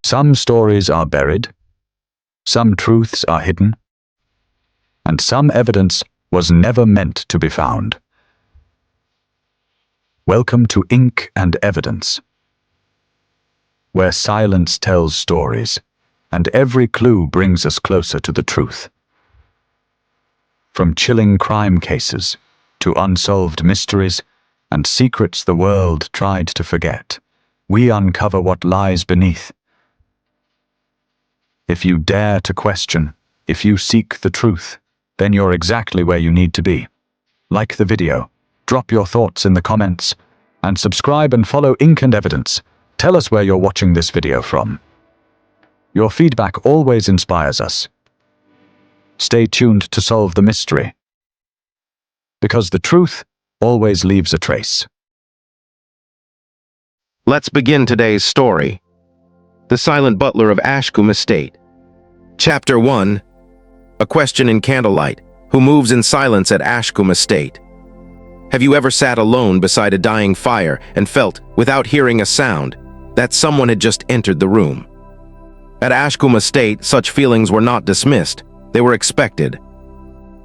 Some stories are buried, some truths are hidden, and some evidence was never meant to be found. Welcome to Ink and Evidence, where silence tells stories, and every clue brings us closer to the truth. From chilling crime cases to unsolved mysteries and secrets the world tried to forget, we uncover what lies beneath. If you dare to question, if you seek the truth, then you're exactly where you need to be. Like the video, drop your thoughts in the comments, and subscribe and follow Ink and Evidence. Tell us where you're watching this video from. Your feedback always inspires us. Stay tuned to solve the mystery, because the truth always leaves a trace. Let's begin today's story. The Silent Butler of Ashcombe Estate. Chapter 1. A Question in Candlelight. Who moves in silence at Ashcombe Estate? Have you ever sat alone beside a dying fire and felt, without hearing a sound, that someone had just entered the room? At Ashcombe Estate, such feelings were not dismissed. They were expected.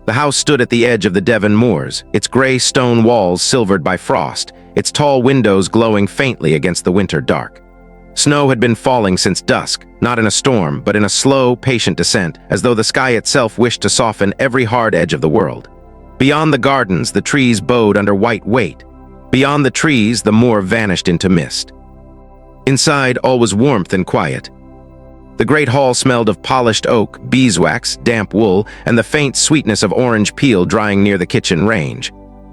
The house stood at the edge of the Devon moors, its gray stone walls silvered by frost, its tall windows glowing faintly against the winter dark. Snow had been falling since dusk, not in a storm, but in a slow, patient descent, as though the sky itself wished to soften every hard edge of the world. Beyond the gardens, the trees bowed under white weight. Beyond the trees, the moor vanished into mist. Inside, all was warmth and quiet. The great hall smelled of polished oak, beeswax, damp wool, and the faint sweetness of orange peel drying near the kitchen range.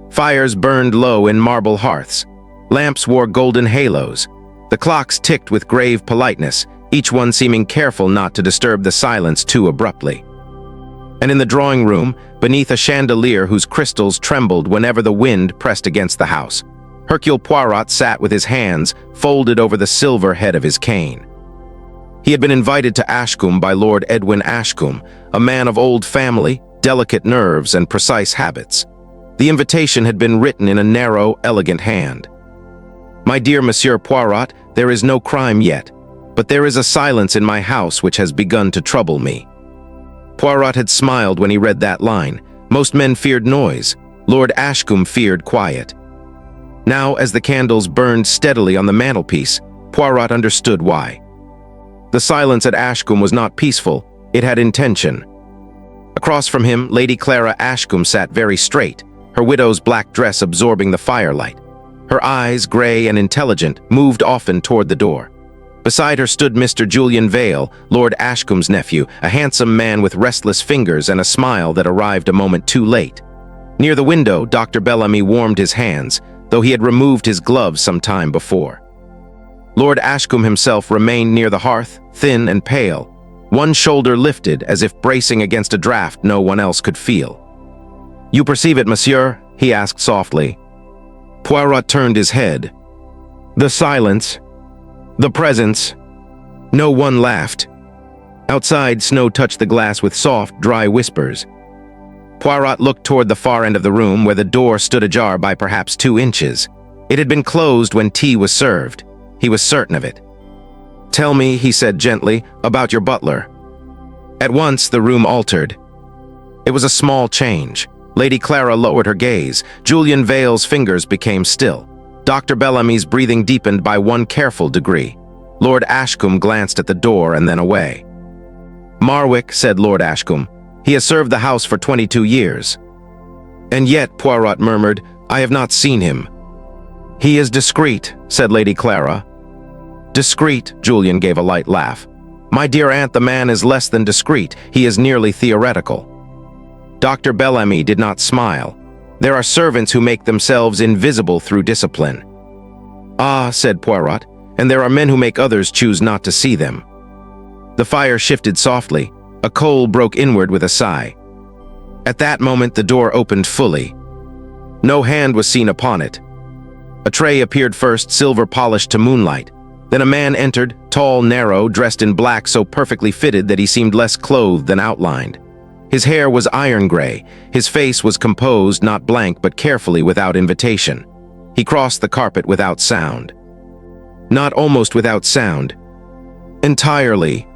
Fires burned low in marble hearths. Lamps wore golden halos. The clocks ticked with grave politeness, each one seeming careful not to disturb the silence too abruptly. And in the drawing room, beneath a chandelier whose crystals trembled whenever the wind pressed against the house, Hercule Poirot sat with his hands folded over the silver head of his cane. He had been invited to Ashcombe by Lord Edwin Ashcombe, a man of old family, delicate nerves, and precise habits. The invitation had been written in a narrow, elegant hand. "My dear Monsieur Poirot, there is no crime yet, but there is a silence in my house which has begun to trouble me." Poirot had smiled when he read that line. Most men feared noise. Lord Ashcombe feared quiet. Now, as the candles burned steadily on the mantelpiece, Poirot understood why. The silence at Ashcombe was not peaceful, it had intention. Across from him, Lady Clara Ashcombe sat very straight, her widow's black dress absorbing the firelight. Her eyes, gray and intelligent, moved often toward the door. Beside her stood Mr. Julian Vale, Lord Ashcombe's nephew, a handsome man with restless fingers and a smile that arrived a moment too late. Near the window, Dr. Bellamy warmed his hands, though he had removed his gloves some time before. Lord Ashcombe himself remained near the hearth, thin and pale, one shoulder lifted as if bracing against a draft no one else could feel. "You perceive it, monsieur?" he asked softly. Poirot turned his head. The silence, the presence. No one laughed. Outside, snow touched the glass with soft, dry whispers. Poirot looked toward the far end of the room where the door stood ajar by perhaps 2 inches. It had been closed when tea was served. He was certain of it. "Tell me," he said gently, "about your butler." At once, the room altered. It was a small change. Lady Clara lowered her gaze. Julian Vale's fingers became still. Dr. Bellamy's breathing deepened by one careful degree. Lord Ashcombe glanced at the door and then away. "Marwick," said Lord Ashcombe. "He has served the house for 22 years. "And yet," Poirot murmured, "I have not seen him." "He is discreet," said Lady Clara. "Discreet," Julian gave a light laugh. "My dear aunt, the man is less than discreet. He is nearly theoretical." Dr. Bellamy did not smile. "There are servants who make themselves invisible through discipline." "Ah," said Poirot, "and there are men who make others choose not to see them." The fire shifted softly. A coal broke inward with a sigh. At that moment, the door opened fully. No hand was seen upon it. A tray appeared first, silver-polished to moonlight. Then a man entered, tall, narrow, dressed in black so perfectly fitted that he seemed less clothed than outlined. His hair was iron gray. His face was composed, not blank, but carefully without invitation. He crossed the carpet without sound. Not almost without sound. Entirely.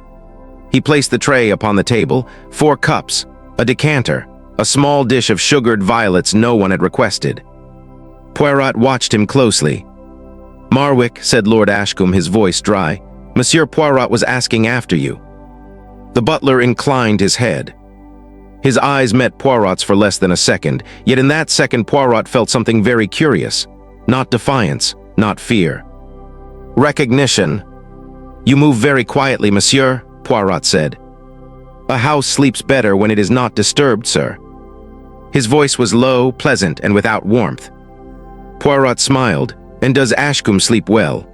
He placed the tray upon the table, 4 cups, a decanter, a small dish of sugared violets no one had requested. Poirot watched him closely. "Marwick," said Lord Ashcombe, his voice dry, "Monsieur Poirot was asking after you." The butler inclined his head. His eyes met Poirot's for less than a second, yet in that second Poirot felt something very curious. Not defiance, not fear. Recognition. "You move very quietly, monsieur," Poirot said. "A house sleeps better when it is not disturbed, sir." His voice was low, pleasant, and without warmth. Poirot smiled. "And does Ashcombe sleep well?"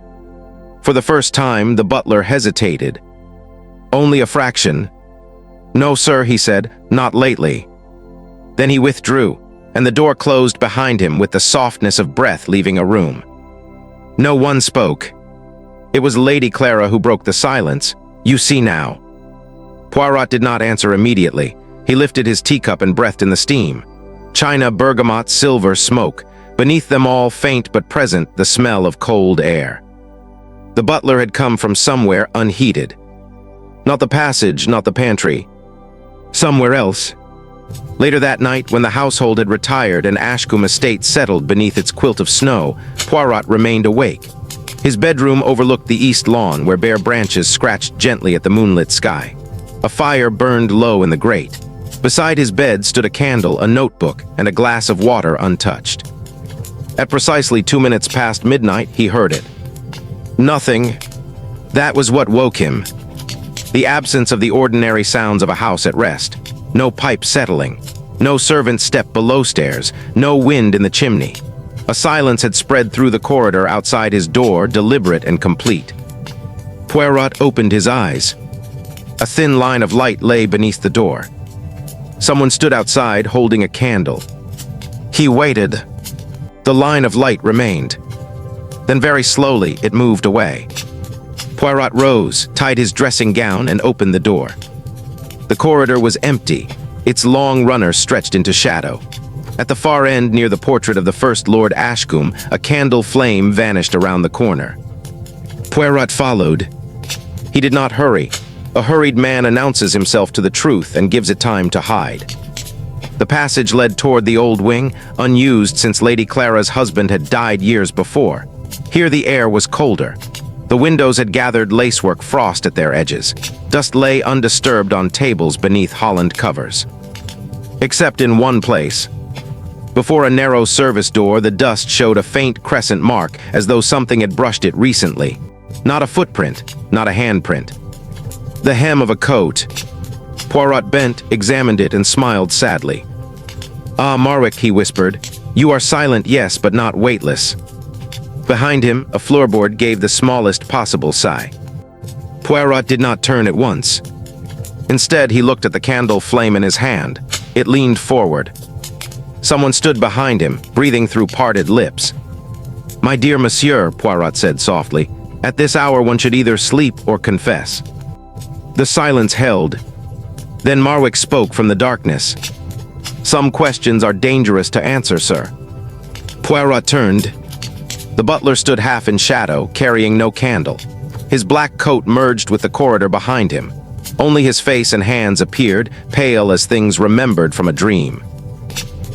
For the first time, the butler hesitated. "Only a fraction." "No, sir," he said, "not lately." Then he withdrew, and the door closed behind him with the softness of breath leaving a room. No one spoke. It was Lady Clara who broke the silence. "You see now." Poirot did not answer immediately. He lifted his teacup and breathed in the steam. China, bergamot, silver, smoke. Beneath them all, faint but present, the smell of cold air. The butler had come from somewhere unheeded. Not the passage, not the pantry. Somewhere else. Later that night, when the household had retired and Ashcombe estate settled beneath its quilt of snow, Poirot remained awake. His bedroom overlooked the east lawn, where bare branches scratched gently at the moonlit sky. A fire burned low in the grate. Beside his bed stood a candle, a notebook, and a glass of water untouched. At precisely 2 minutes past midnight, he heard it. Nothing. That was what woke him. The absence of the ordinary sounds of a house at rest. No pipe settling. No servant's step below stairs. No wind in the chimney. A silence had spread through the corridor outside his door, deliberate and complete. Poirot opened his eyes. A thin line of light lay beneath the door. Someone stood outside holding a candle. He waited. The line of light remained. Then very slowly it moved away. Poirot rose, tied his dressing gown, and opened the door. The corridor was empty, its long runner stretched into shadow. At the far end, near the portrait of the first Lord Ashcombe, a candle flame vanished around the corner. Poirot followed. He did not hurry. A hurried man announces himself to the truth and gives it time to hide. The passage led toward the old wing, unused since Lady Clara's husband had died years before. Here the air was colder. The windows had gathered lacework frost at their edges. Dust lay undisturbed on tables beneath Holland covers. Except in one place. Before a narrow service door, the dust showed a faint crescent mark, as though something had brushed it recently. Not a footprint, not a handprint. The hem of a coat. Poirot bent, examined it, and smiled sadly. "Ah, Marwick," he whispered, "you are silent, yes, but not weightless." Behind him, a floorboard gave the smallest possible sigh. Poirot did not turn at once. Instead, he looked at the candle flame in his hand. It leaned forward. Someone stood behind him, breathing through parted lips. "My dear monsieur," Poirot said softly, "at this hour one should either sleep or confess." The silence held. Then Marwick spoke from the darkness. "Some questions are dangerous to answer, sir." Poirot turned. The butler stood half in shadow, carrying no candle. His black coat merged with the corridor behind him. Only his face and hands appeared, pale as things remembered from a dream.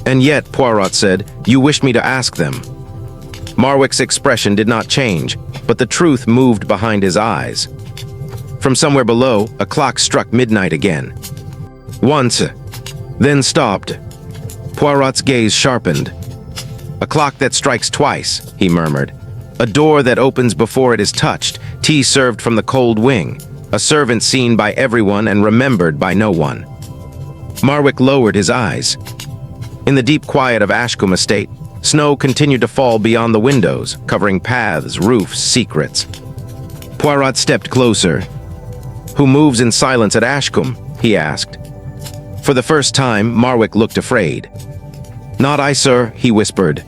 "And yet," Poirot said, "you wished me to ask them." Marwick's expression did not change, but the truth moved behind his eyes. From somewhere below, a clock struck midnight again. Once, then stopped. Poirot's gaze sharpened. "A clock that strikes twice," he murmured. "A door that opens before it is touched, tea served from the cold wing, a servant seen by everyone and remembered by no one." Marwick lowered his eyes. In the deep quiet of Ashcombe estate, snow continued to fall beyond the windows, covering paths, roofs, secrets. Poirot stepped closer. "Who moves in silence at Ashcombe?" he asked. For the first time, Marwick looked afraid. "Not I, sir," he whispered.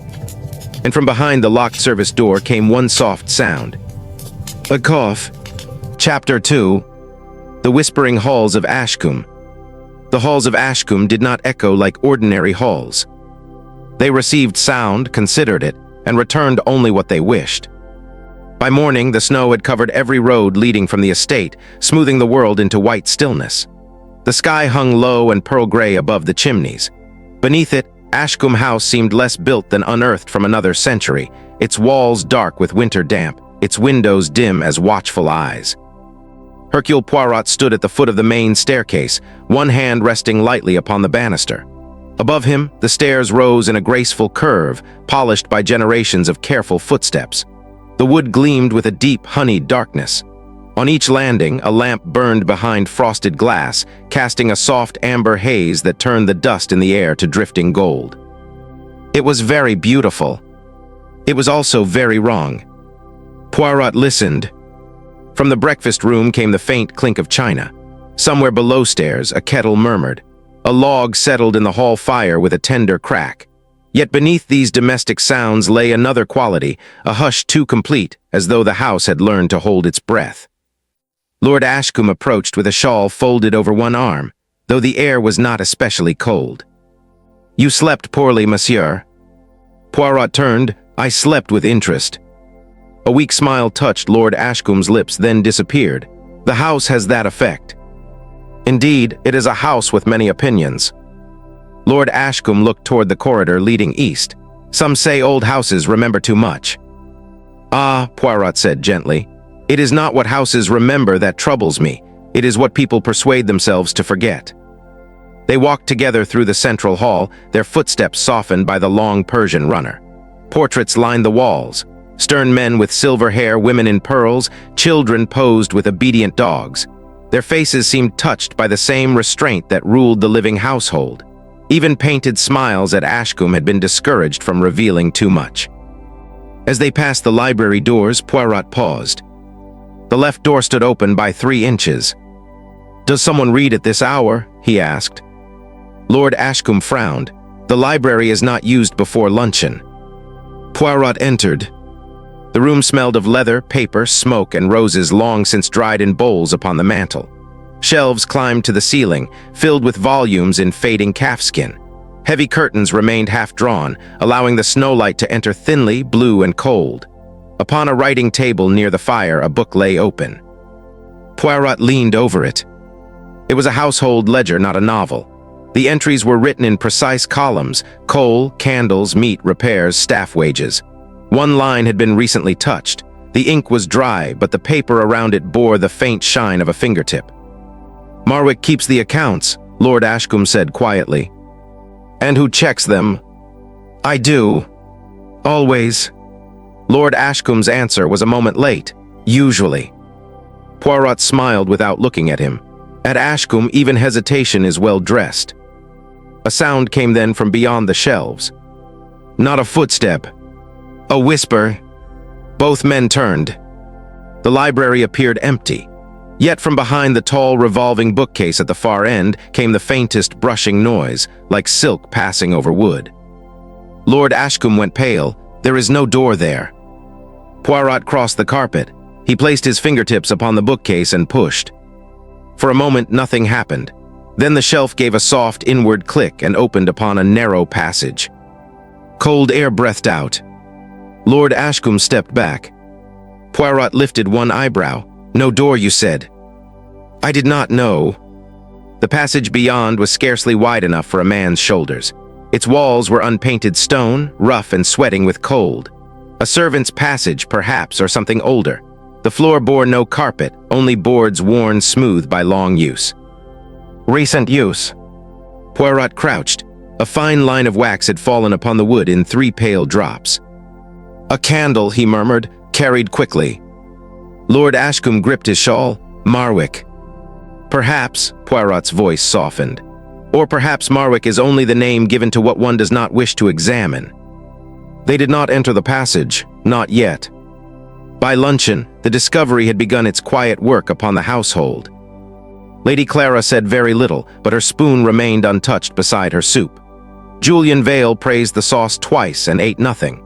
And from behind the locked service door came one soft sound. A cough. Chapter 2. The Whispering Halls of Ashcombe. The halls of Ashcombe did not echo like ordinary halls. They received sound, considered it, and returned only what they wished. By morning, the snow had covered every road leading from the estate, smoothing the world into white stillness. The sky hung low and pearl gray above the chimneys. Beneath it, Ashcombe House seemed less built than unearthed from another century, its walls dark with winter damp, its windows dim as watchful eyes. Hercule Poirot stood at the foot of the main staircase, one hand resting lightly upon the banister. Above him, the stairs rose in a graceful curve, polished by generations of careful footsteps. The wood gleamed with a deep, honeyed darkness. On each landing, a lamp burned behind frosted glass, casting a soft amber haze that turned the dust in the air to drifting gold. It was very beautiful. It was also very wrong. Poirot listened. From the breakfast room came the faint clink of china. Somewhere below stairs, a kettle murmured. A log settled in the hall fire with a tender crack. Yet beneath these domestic sounds lay another quality, a hush too complete, as though the house had learned to hold its breath. Lord Ashcombe approached with a shawl folded over one arm, though the air was not especially cold. "You slept poorly, monsieur." Poirot turned. "I slept with interest." A weak smile touched Lord Ashcombe's lips, then disappeared. The house has that effect. Indeed, it is a house with many opinions. Lord Ashcombe looked toward the corridor leading east. "Some say old houses remember too much." "Ah," Poirot said gently, "it is not what houses remember that troubles me. It is what people persuade themselves to forget." They walked together through the central hall, their footsteps softened by the long Persian runner. Portraits lined the walls. Stern men with silver hair, women in pearls, children posed with obedient dogs. Their faces seemed touched by the same restraint that ruled the living household. Even painted smiles at Ashcombe had been discouraged from revealing too much. As they passed the library doors, Poirot paused. The left door stood open by 3 inches. "Does someone read at this hour?" he asked. Lord Ashcombe frowned. "The library is not used before luncheon." Poirot entered. The room smelled of leather, paper, smoke, and roses long since dried in bowls upon the mantel. Shelves climbed to the ceiling, filled with volumes in fading calfskin. Heavy curtains remained half-drawn, allowing the snowlight to enter thinly, blue and cold. Upon a writing table near the fire, a book lay open. Poirot leaned over it. It was a household ledger, not a novel. The entries were written in precise columns: coal, candles, meat, repairs, staff wages. One line had been recently touched. The ink was dry, but the paper around it bore the faint shine of a fingertip. "Marwick keeps the accounts," Lord Ashcombe said quietly. "And who checks them?" "I do. Always." Lord Ashcombe's answer was a moment late. "Usually." Poirot smiled without looking at him. At Ashcombe, even hesitation is well dressed. A sound came then from beyond the shelves. Not a footstep. A whisper. Both men turned. The library appeared empty. Yet from behind the tall, revolving bookcase at the far end came the faintest brushing noise, like silk passing over wood. Lord Ashcombe went pale. "There is no door there." Poirot crossed the carpet. He placed his fingertips upon the bookcase and pushed. For a moment, nothing happened. Then the shelf gave a soft inward click and opened upon a narrow passage. Cold air breathed out. Lord Ashcombe stepped back. Poirot lifted one eyebrow. "No door, you said." "I did not know." The passage beyond was scarcely wide enough for a man's shoulders. Its walls were unpainted stone, rough and sweating with cold. A servant's passage, perhaps, or something older. The floor bore no carpet, only boards worn smooth by long use. "Recent use." Poirot crouched. A fine line of wax had fallen upon the wood in 3 pale drops. "A candle," he murmured, "carried quickly." Lord Ashcombe gripped his shawl. "Marwick." "Perhaps," Poirot's voice softened. "Or perhaps Marwick is only the name given to what one does not wish to examine." They did not enter the passage, not yet. By luncheon, the discovery had begun its quiet work upon the household. Lady Clara said very little, but her spoon remained untouched beside her soup. Julian Vale praised the sauce twice and ate nothing.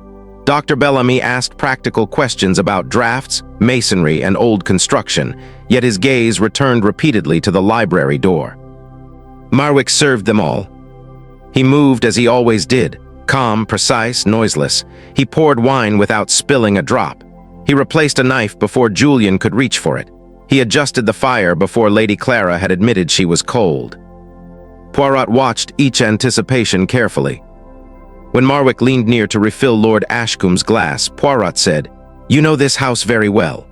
Dr. Bellamy asked practical questions about drafts, masonry, and old construction, yet his gaze returned repeatedly to the library door. Marwick served them all. He moved as he always did, calm, precise, noiseless. He poured wine without spilling a drop. He replaced a knife before Julian could reach for it. He adjusted the fire before Lady Clara had admitted she was cold. Poirot watched each anticipation carefully. When Marwick leaned near to refill Lord Ashcombe's glass, Poirot said, "You know this house very well."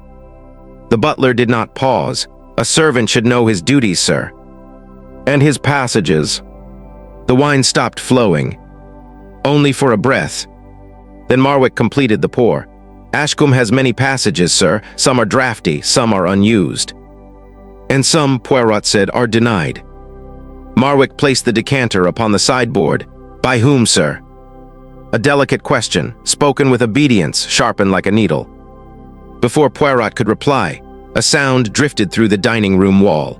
The butler did not pause. "A servant should know his duties, sir." "And his passages." The wine stopped flowing. "Only for a breath." Then Marwick completed the pour. "Ashcombe has many passages, sir. Some are drafty, some are unused." "And some," Poirot said, "are denied." Marwick placed the decanter upon the sideboard. "By whom, sir?" A delicate question, spoken with obedience, sharpened like a needle. Before Poirot could reply, a sound drifted through the dining room wall.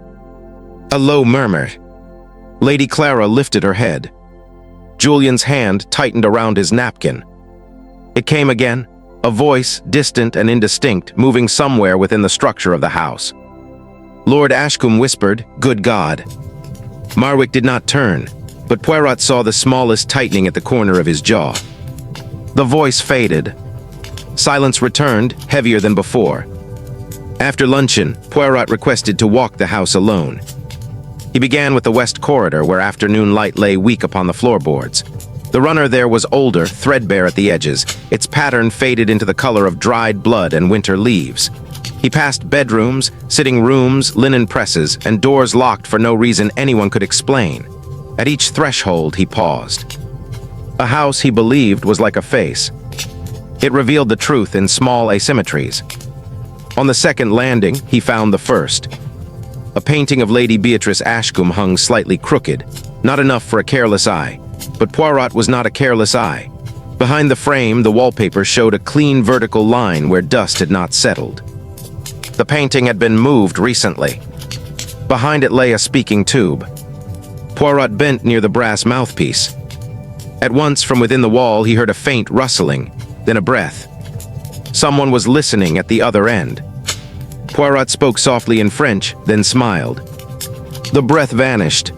A low murmur. Lady Clara lifted her head. Julian's hand tightened around his napkin. It came again, a voice, distant and indistinct, moving somewhere within the structure of the house. Lord Ashcombe whispered, "Good God." Marwick did not turn, but Poirot saw the smallest tightening at the corner of his jaw. The voice faded. Silence returned, heavier than before. After luncheon, Poirot requested to walk the house alone. He began with the west corridor, where afternoon light lay weak upon the floorboards. The runner there was older, threadbare at the edges. Its pattern faded into the color of dried blood and winter leaves. He passed bedrooms, sitting rooms, linen presses, and doors locked for no reason anyone could explain. At each threshold, he paused. A house, he believed, was like a face. It revealed the truth in small asymmetries. On the second landing, he found the first. A painting of Lady Beatrice Ashcombe hung slightly crooked, not enough for a careless eye. But Poirot was not a careless eye. Behind the frame, the wallpaper showed a clean vertical line where dust had not settled. The painting had been moved recently. Behind it lay a speaking tube. Poirot bent near the brass mouthpiece. At once, from within the wall, he heard a faint rustling, then a breath. Someone was listening at the other end. Poirot spoke softly in French, then smiled. The breath vanished.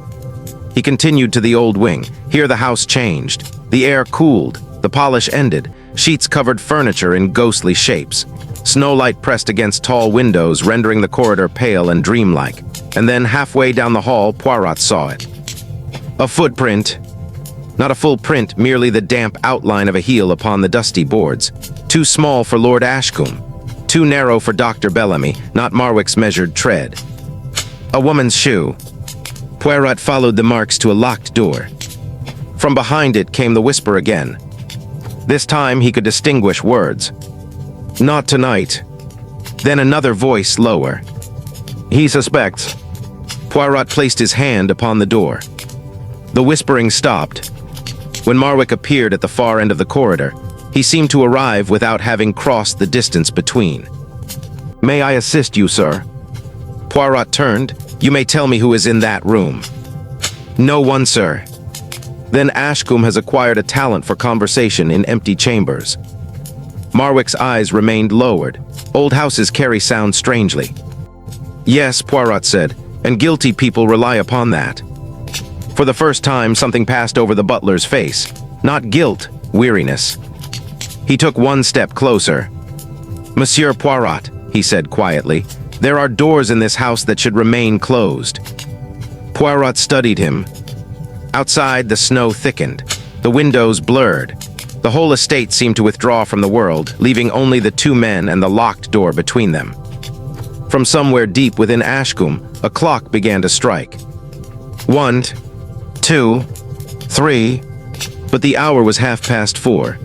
He continued to the old wing. Here the house changed. The air cooled. The polish ended. Sheets covered furniture in ghostly shapes. Snowlight pressed against tall windows, rendering the corridor pale and dreamlike. And then, halfway down the hall, Poirot saw it. A footprint. Not a full print, merely the damp outline of a heel upon the dusty boards. Too small for Lord Ashcombe. Too narrow for Dr. Bellamy, not Marwick's measured tread. A woman's shoe. Poirot followed the marks to a locked door. From behind it came the whisper again. This time he could distinguish words. "Not tonight." Then another voice lower. "He suspects." Poirot placed his hand upon the door. The whispering stopped. When Marwick appeared at the far end of the corridor, he seemed to arrive without having crossed the distance between. "May I assist you, sir?" Poirot turned. "You may tell me who is in that room." "No one, sir." Then Ashcombe has acquired a talent for conversation in empty chambers. Marwick's eyes remained lowered. Old houses carry sound strangely. "Yes," Poirot said, "and guilty people rely upon that." For the first time, something passed over the butler's face. Not guilt, weariness. He took one step closer. "Monsieur Poirot," he said quietly, "there are doors in this house that should remain closed." Poirot studied him. Outside, the snow thickened. The windows blurred. The whole estate seemed to withdraw from the world, leaving only the two men and the locked door between them. From somewhere deep within Ashcombe, a clock began to strike. 1, 2, 3, but the hour was 4:30.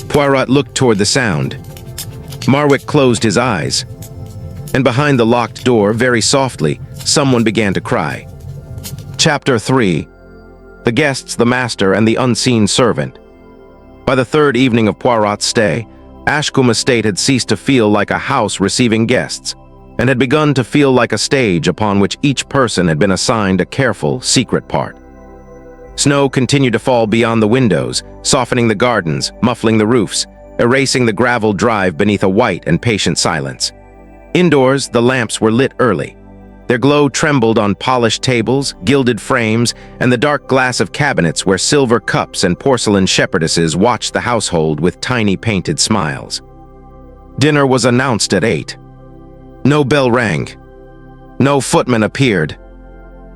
Poirot looked toward the sound. Marwick closed his eyes. And behind the locked door, very softly, someone began to cry. Chapter 3. The Guests, the Master, and the Unseen Servant. By the third evening of Poirot's stay, Ashcombe Estate had ceased to feel like a house receiving guests, and had begun to feel like a stage upon which each person had been assigned a careful, secret part. Snow continued to fall beyond the windows, softening the gardens, muffling the roofs, erasing the gravel drive beneath a white and patient silence. Indoors, the lamps were lit early. Their glow trembled on polished tables, gilded frames, and the dark glass of cabinets where silver cups and porcelain shepherdesses watched the household with tiny painted smiles. Dinner was announced at 8. No bell rang. No footman appeared.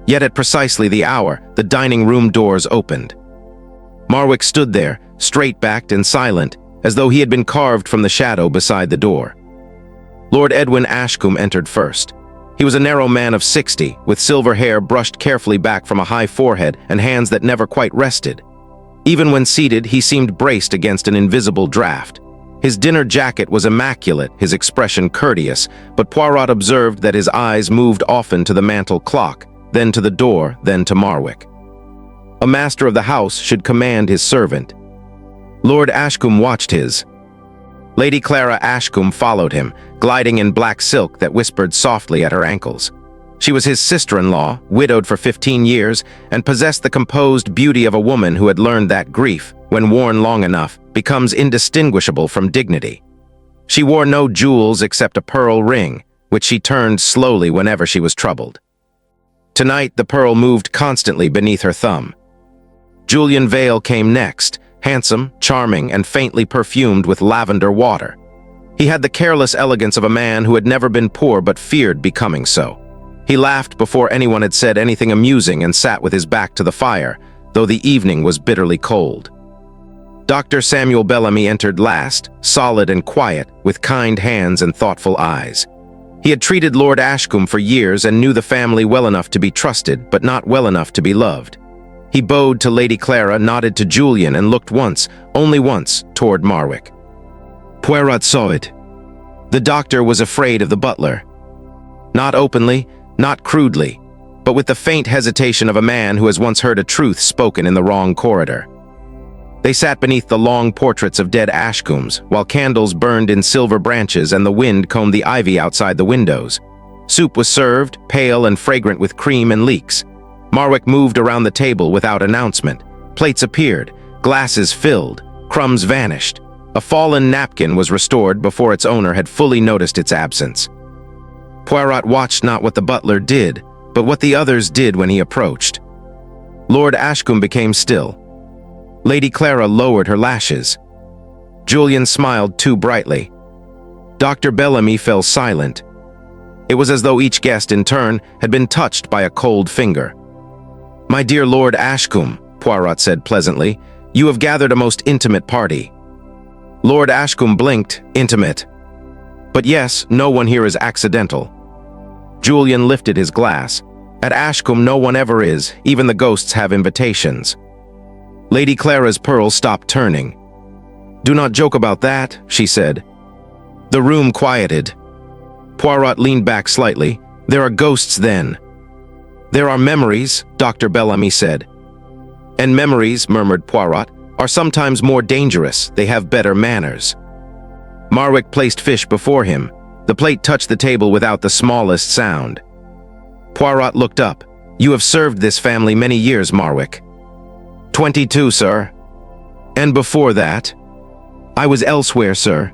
Yet at precisely the hour, the dining room doors opened. Marwick stood there, straight-backed and silent, as though he had been carved from the shadow beside the door. Lord Edwin Ashcombe entered first. He was a narrow man of 60, with silver hair brushed carefully back from a high forehead and hands that never quite rested. Even when seated, he seemed braced against an invisible draft. His dinner jacket was immaculate, his expression courteous, but Poirot observed that his eyes moved often to the mantel clock, then to the door, then to Marwick. A master of the house should command his servant. Lord Ashcombe watched his. Lady Clara Ashcombe followed him, gliding in black silk that whispered softly at her ankles. She was his sister-in-law, widowed for 15 years, and possessed the composed beauty of a woman who had learned that grief, when worn long enough, becomes indistinguishable from dignity. She wore no jewels except a pearl ring, which she turned slowly whenever she was troubled. Tonight, the pearl moved constantly beneath her thumb. Julian Vale came next, handsome, charming, and faintly perfumed with lavender water. He had the careless elegance of a man who had never been poor but feared becoming so. He laughed before anyone had said anything amusing and sat with his back to the fire, though the evening was bitterly cold. Dr. Samuel Bellamy entered last, solid and quiet, with kind hands and thoughtful eyes. He had treated Lord Ashcombe for years and knew the family well enough to be trusted, but not well enough to be loved. He bowed to Lady Clara, nodded to Julian, and looked once, only once, toward Marwick. Poirot saw it. The doctor was afraid of the butler. Not openly, not crudely, but with the faint hesitation of a man who has once heard a truth spoken in the wrong corridor. They sat beneath the long portraits of dead Ashcombes, while candles burned in silver branches and the wind combed the ivy outside the windows. Soup was served, pale and fragrant with cream and leeks. Marwick moved around the table without announcement. Plates appeared, glasses filled, crumbs vanished. A fallen napkin was restored before its owner had fully noticed its absence. Poirot watched not what the butler did, but what the others did when he approached. Lord Ashcombe became still. Lady Clara lowered her lashes. Julian smiled too brightly. Dr. Bellamy fell silent. It was as though each guest in turn had been touched by a cold finger. "My dear Lord Ashcombe," Poirot said pleasantly, "you have gathered a most intimate party." Lord Ashcombe blinked. Intimate. But yes, no one here is accidental. Julian lifted his glass. At Ashcombe no one ever is, even the ghosts have invitations. Lady Clara's pearl stopped turning. "Do not joke about that," she said. The room quieted. Poirot leaned back slightly. "There are ghosts then." "There are memories," Dr. Bellamy said. "And memories," murmured Poirot, "are sometimes more dangerous. They have better manners." Marwick placed fish before him. The plate touched the table without the smallest sound. Poirot looked up. "You have served this family many years, Marwick." 22, sir. "And before that?" "I was elsewhere, sir."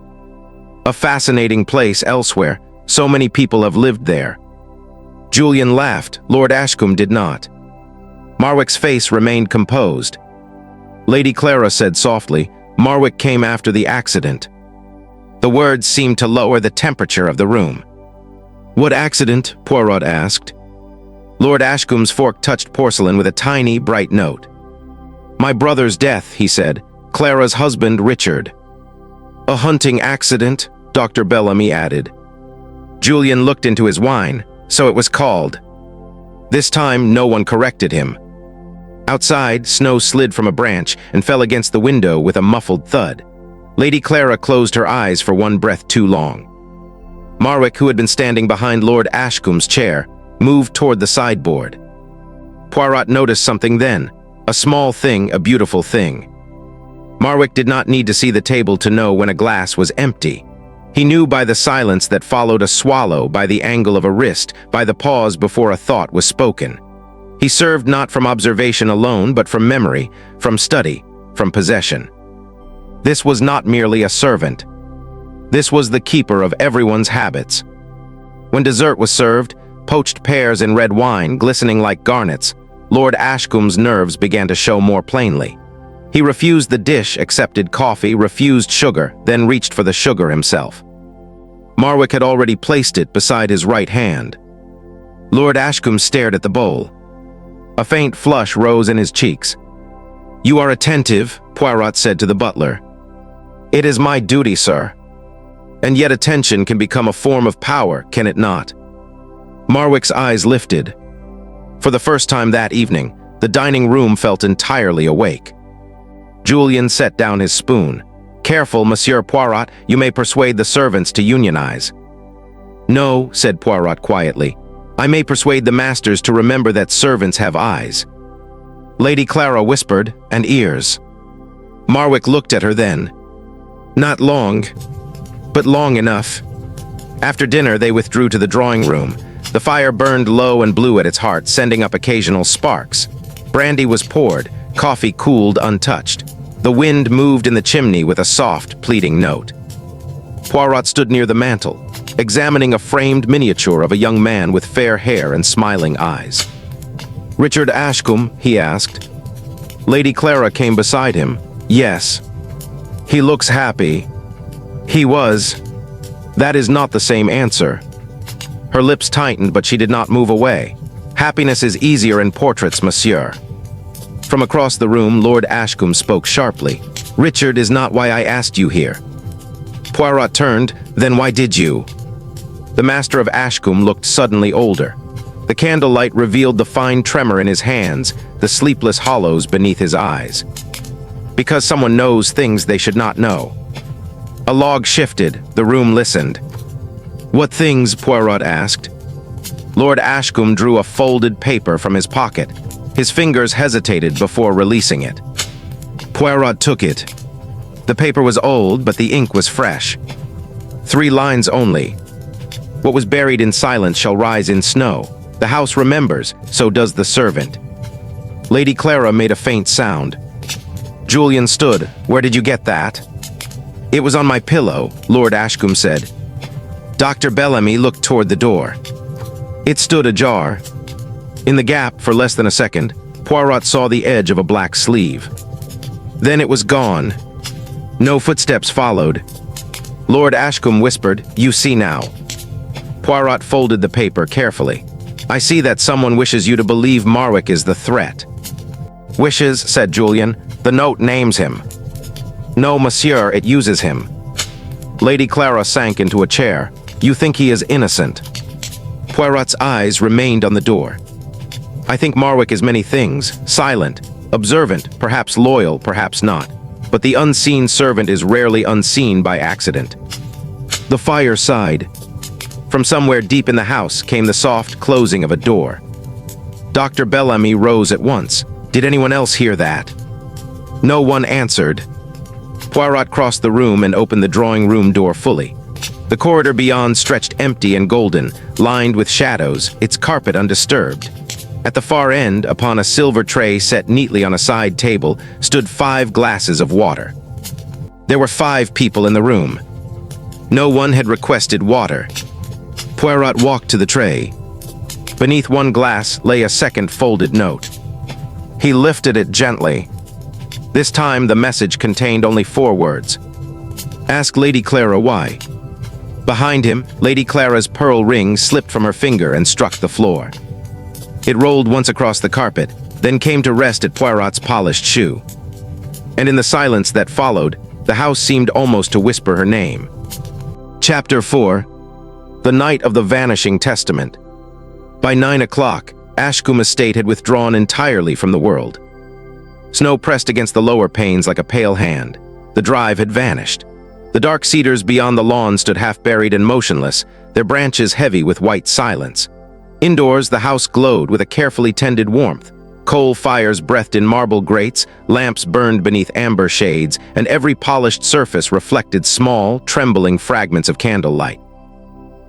"A fascinating place elsewhere. So many people have lived there." Julian laughed. Lord Ashcombe did not. Marwick's face remained composed. Lady Clara said softly, "Marwick came after the accident." The words seemed to lower the temperature of the room. "What accident?" Poirot asked. Lord Ashcombe's fork touched porcelain with a tiny, bright note. "My brother's death," he said. "Clara's husband, Richard." "A hunting accident," Dr. Bellamy added. Julian looked into his wine. "So it was called." This time, no one corrected him. Outside, snow slid from a branch and fell against the window with a muffled thud. Lady Clara closed her eyes for one breath too long. Marwick, who had been standing behind Lord Ashcombe's chair, moved toward the sideboard. Poirot noticed something then. A small thing, a beautiful thing. Marwick did not need to see the table to know when a glass was empty. He knew by the silence that followed a swallow, by the angle of a wrist, by the pause before a thought was spoken. He served not from observation alone, but from memory, from study, from possession. This was not merely a servant. This was the keeper of everyone's habits. When dessert was served, poached pears and red wine glistening like garnets, Lord Ashcombe's nerves began to show more plainly. He refused the dish, accepted coffee, refused sugar, then reached for the sugar himself. Marwick had already placed it beside his right hand. Lord Ashcombe stared at the bowl. A faint flush rose in his cheeks. "You are attentive," Poirot said to the butler. "It is my duty, sir." "And yet attention can become a form of power, can it not?" Marwick's eyes lifted. For the first time that evening, the dining room felt entirely awake. Julian set down his spoon. "Careful, Monsieur Poirot, you may persuade the servants to unionize." "No," said Poirot quietly. "I may persuade the masters to remember that servants have eyes." Lady Clara whispered, "And ears." Marwick looked at her then. "Not long, but long enough." After dinner, they withdrew to the drawing room. The fire burned low and blue at its heart, sending up occasional sparks. Brandy was poured, coffee cooled untouched. The wind moved in the chimney with a soft, pleading note. Poirot stood near the mantel, examining a framed miniature of a young man with fair hair and smiling eyes. "Richard Ashcombe?" he asked. Lady Clara came beside him. "Yes." "He looks happy." "He was." "That is not the same answer." Her lips tightened, but she did not move away. "Happiness is easier in portraits, monsieur." From across the room, Lord Ashcombe spoke sharply. "Richard is not why I asked you here." Poirot turned. "Then why did you?" The master of Ashcombe looked suddenly older. The candlelight revealed the fine tremor in his hands, the sleepless hollows beneath his eyes. "Because someone knows things they should not know." A log shifted. The room listened. "What things?" Poirot asked. Lord Ashcombe drew a folded paper from his pocket. His fingers hesitated before releasing it. Poirot took it. The paper was old, but the ink was fresh. 3 lines only. "What was buried in silence shall rise in snow. The house remembers, so does the servant." Lady Clara made a faint sound. Julian stood. "Where did you get that?" "It was on my pillow," Lord Ashcombe said. Dr. Bellamy looked toward the door. It stood ajar. In the gap, for less than a second, Poirot saw the edge of a black sleeve. Then it was gone. No footsteps followed. Lord Ashcombe whispered, "You see now." Poirot folded the paper carefully. "I see that someone wishes you to believe Marwick is the threat." "Wishes," said Julian. "The note names him." "No, monsieur, it uses him." Lady Clara sank into a chair. "You think he is innocent?" Poirot's eyes remained on the door. "I think Marwick is many things. Silent, observant, perhaps loyal, perhaps not. But the unseen servant is rarely unseen by accident." The fire sighed. From somewhere deep in the house came the soft closing of a door. Dr. Bellamy rose at once. "Did anyone else hear that?" No one answered. Poirot crossed the room and opened the drawing room door fully. The corridor beyond stretched empty and golden, lined with shadows, its carpet undisturbed. At the far end, upon a silver tray set neatly on a side table, stood 5 glasses of water. There were 5 people in the room. No one had requested water. Poirot walked to the tray. Beneath one glass lay a second folded note. He lifted it gently. This time the message contained only 4 words. "Ask Lady Clara why." Behind him, Lady Clara's pearl ring slipped from her finger and struck the floor. It rolled once across the carpet, then came to rest at Poirot's polished shoe. And in the silence that followed, the house seemed almost to whisper her name. Chapter 4. The Night of the Vanishing Testament. By 9 o'clock, Ashcombe Estate had withdrawn entirely from the world. Snow pressed against the lower panes like a pale hand. The drive had vanished. The dark cedars beyond the lawn stood half-buried and motionless, their branches heavy with white silence. Indoors, the house glowed with a carefully tended warmth. Coal fires breathed in marble grates, lamps burned beneath amber shades, and every polished surface reflected small, trembling fragments of candlelight.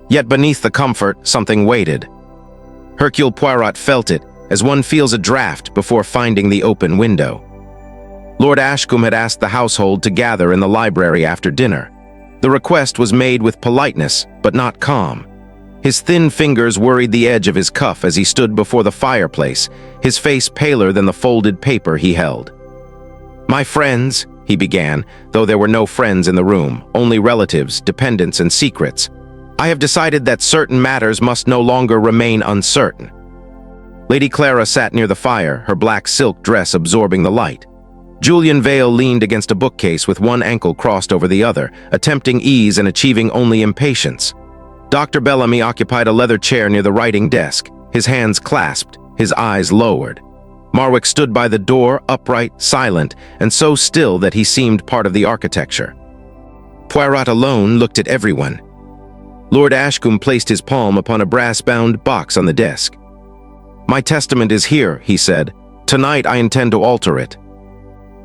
Yet beneath the comfort, something waited. Hercule Poirot felt it, as one feels a draft before finding the open window. Lord Ashcombe had asked the household to gather in the library after dinner. The request was made with politeness, but not calm. His thin fingers worried the edge of his cuff as he stood before the fireplace, his face paler than the folded paper he held. "My friends," he began, though there were no friends in the room, only relatives, dependents, and secrets. I have decided that certain matters must no longer remain uncertain. Lady Clara sat near the fire, her black silk dress absorbing the light. Julian Vale leaned against a bookcase with one ankle crossed over the other, attempting ease and achieving only impatience. Dr. Bellamy occupied a leather chair near the writing desk, his hands clasped, his eyes lowered. Marwick stood by the door, upright, silent, and so still that he seemed part of the architecture. Poirot alone looked at everyone. Lord Ashcombe placed his palm upon a brass-bound box on the desk. "My testament is here," he said. "Tonight I intend to alter it."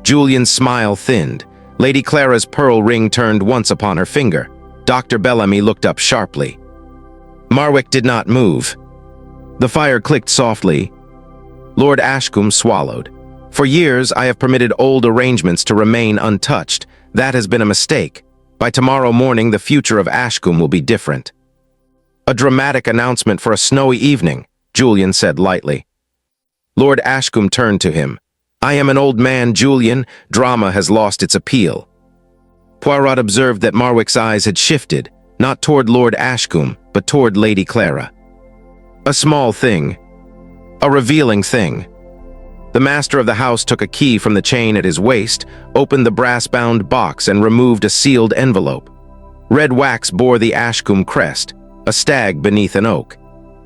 Julian's smile thinned. Lady Clara's pearl ring turned once upon her finger. Dr. Bellamy looked up sharply. Marwick did not move. The fire clicked softly. Lord Ashcombe swallowed. "For years I have permitted old arrangements to remain untouched. That has been a mistake. By tomorrow morning the future of Ashcombe will be different." "A dramatic announcement for a snowy evening," Julian said lightly. Lord Ashcombe turned to him. "I am an old man, Julian. Drama has lost its appeal." Poirot observed that Marwick's eyes had shifted, not toward Lord Ashcombe, but toward Lady Clara. "A small thing. A revealing thing." The master of the house took a key from the chain at his waist, opened the brass-bound box, and removed a sealed envelope. Red wax bore the Ashcombe crest, a stag beneath an oak.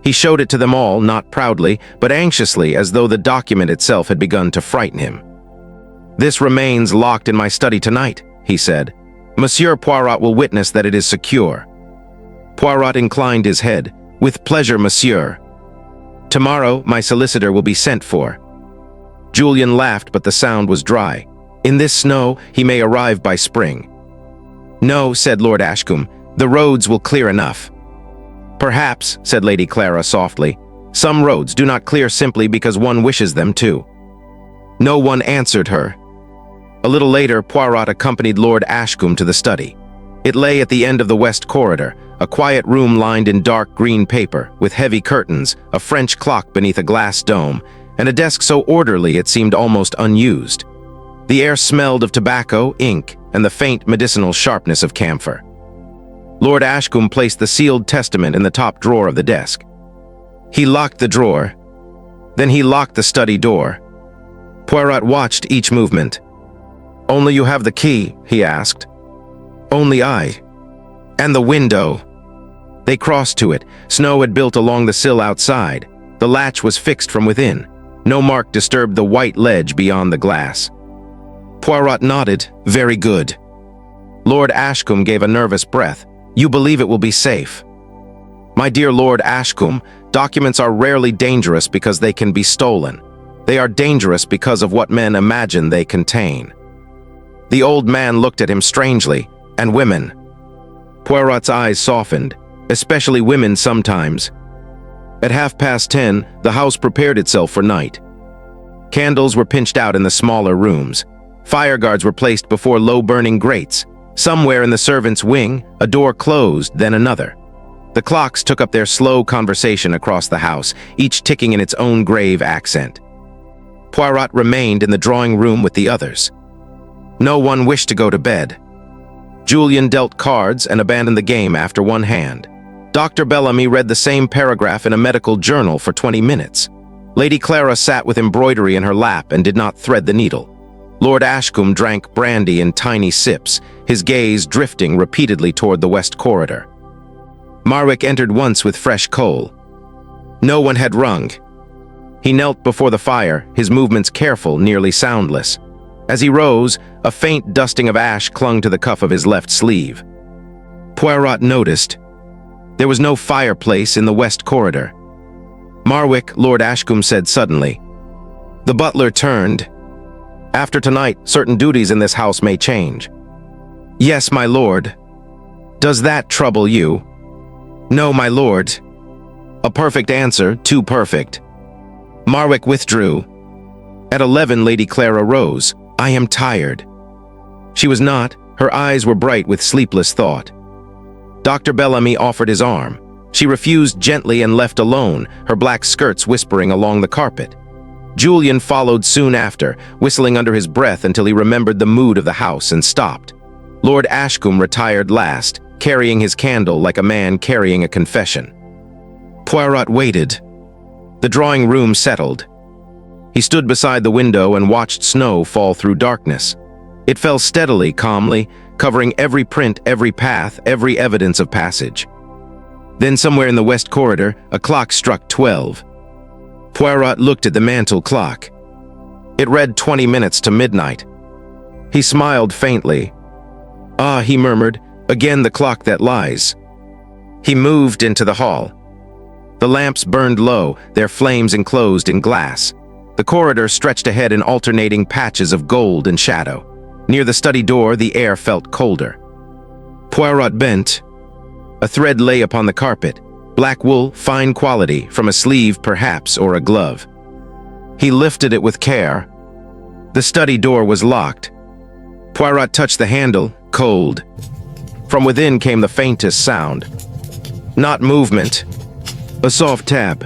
He showed it to them all, not proudly, but anxiously, as though the document itself had begun to frighten him. "This remains locked in my study tonight," he said. "Monsieur Poirot will witness that it is secure." Poirot inclined his head. "With pleasure, monsieur. Tomorrow, my solicitor will be sent for." Julian laughed, but the sound was dry. "In this snow, he may arrive by spring." "No," said Lord Ashcombe. "The roads will clear enough." "Perhaps," said Lady Clara softly. "Some roads do not clear simply because one wishes them to." No one answered her. A little later, Poirot accompanied Lord Ashcombe to the study. It lay at the end of the west corridor, a quiet room lined in dark green paper, with heavy curtains, a French clock beneath a glass dome, and a desk so orderly it seemed almost unused. The air smelled of tobacco, ink, and the faint medicinal sharpness of camphor. Lord Ashcombe placed the sealed testament in the top drawer of the desk. He locked the drawer. Then he locked the study door. Poirot watched each movement. "Only you have the key?" he asked. "Only I. And the window." They crossed to it. Snow had built along the sill outside. The latch was fixed from within. No mark disturbed the white ledge beyond the glass. Poirot nodded. "Very good." Lord Ashcombe gave a nervous breath. "You believe it will be safe?" "My dear Lord Ashcombe, documents are rarely dangerous because they can be stolen. They are dangerous because of what men imagine they contain." The old man looked at him strangely. "And women?" Poirot's eyes softened. "Especially women sometimes." At 10:30, the house prepared itself for night. Candles were pinched out in the smaller rooms. Fire guards were placed before low-burning grates. Somewhere in the servants' wing, a door closed, then another. The clocks took up their slow conversation across the house, each ticking in its own grave accent. Poirot remained in the drawing room with the others. No one wished to go to bed. Julian dealt cards and abandoned the game after one hand. Dr. Bellamy read the same paragraph in a medical journal for 20 minutes. Lady Clara sat with embroidery in her lap and did not thread the needle. Lord Ashcombe drank brandy in tiny sips, his gaze drifting repeatedly toward the west corridor. Marwick entered once with fresh coal. No one had rung. He knelt before the fire, his movements careful, nearly soundless. As he rose, a faint dusting of ash clung to the cuff of his left sleeve. Poirot noticed. There was no fireplace in the west corridor. "Marwick," Lord Ashcombe said suddenly. The butler turned. "After tonight, certain duties in this house may change." "Yes, my lord." "Does that trouble you?" "No, my lord." A perfect answer, too perfect. Marwick withdrew. At 11, Lady Clara rose. "I am tired." She was not. Her eyes were bright with sleepless thought. Dr. Bellamy offered his arm. She refused gently and left alone, her black skirts whispering along the carpet. Julian followed soon after, whistling under his breath until he remembered the mood of the house and stopped. Lord Ashcombe retired last, carrying his candle like a man carrying a confession. Poirot waited. The drawing room settled. He stood beside the window and watched snow fall through darkness. It fell steadily, calmly, covering every print, every path, every evidence of passage. Then somewhere in the west corridor, a clock struck 12. Poirot looked at the mantel clock. It read 20 minutes to midnight. He smiled faintly. "Ah," he murmured, "again the clock that lies." He moved into the hall. The lamps burned low, their flames enclosed in glass. The corridor stretched ahead in alternating patches of gold and shadow. Near the study door, the air felt colder. Poirot bent. A thread lay upon the carpet, black wool, fine quality, from a sleeve perhaps, or a glove. He lifted it with care. The study door was locked. Poirot touched the handle, cold. From within came the faintest sound. Not movement. A soft tap.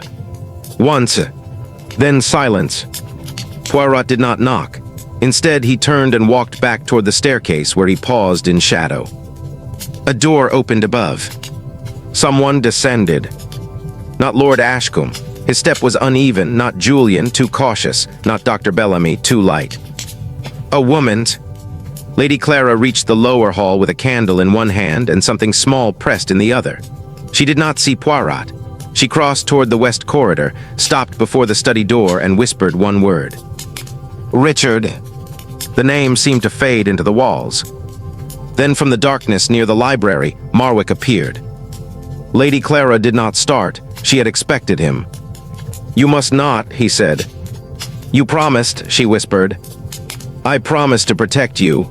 Once. Then silence. Poirot did not knock. Instead, he turned and walked back toward the staircase where he paused in shadow. A door opened above. Someone descended. Not Lord Ashcombe. His step was uneven, not Julian, too cautious, not Dr. Bellamy, too light. A woman's. Lady Clara reached the lower hall with a candle in one hand and something small pressed in the other. She did not see Poirot. She crossed toward the west corridor, stopped before the study door, and whispered one word. "Richard." The name seemed to fade into the walls. Then from the darkness near the library, Marwick appeared. Lady Clara did not start. She had expected him. "You must not," he said. "You promised," she whispered. "I promised to protect you."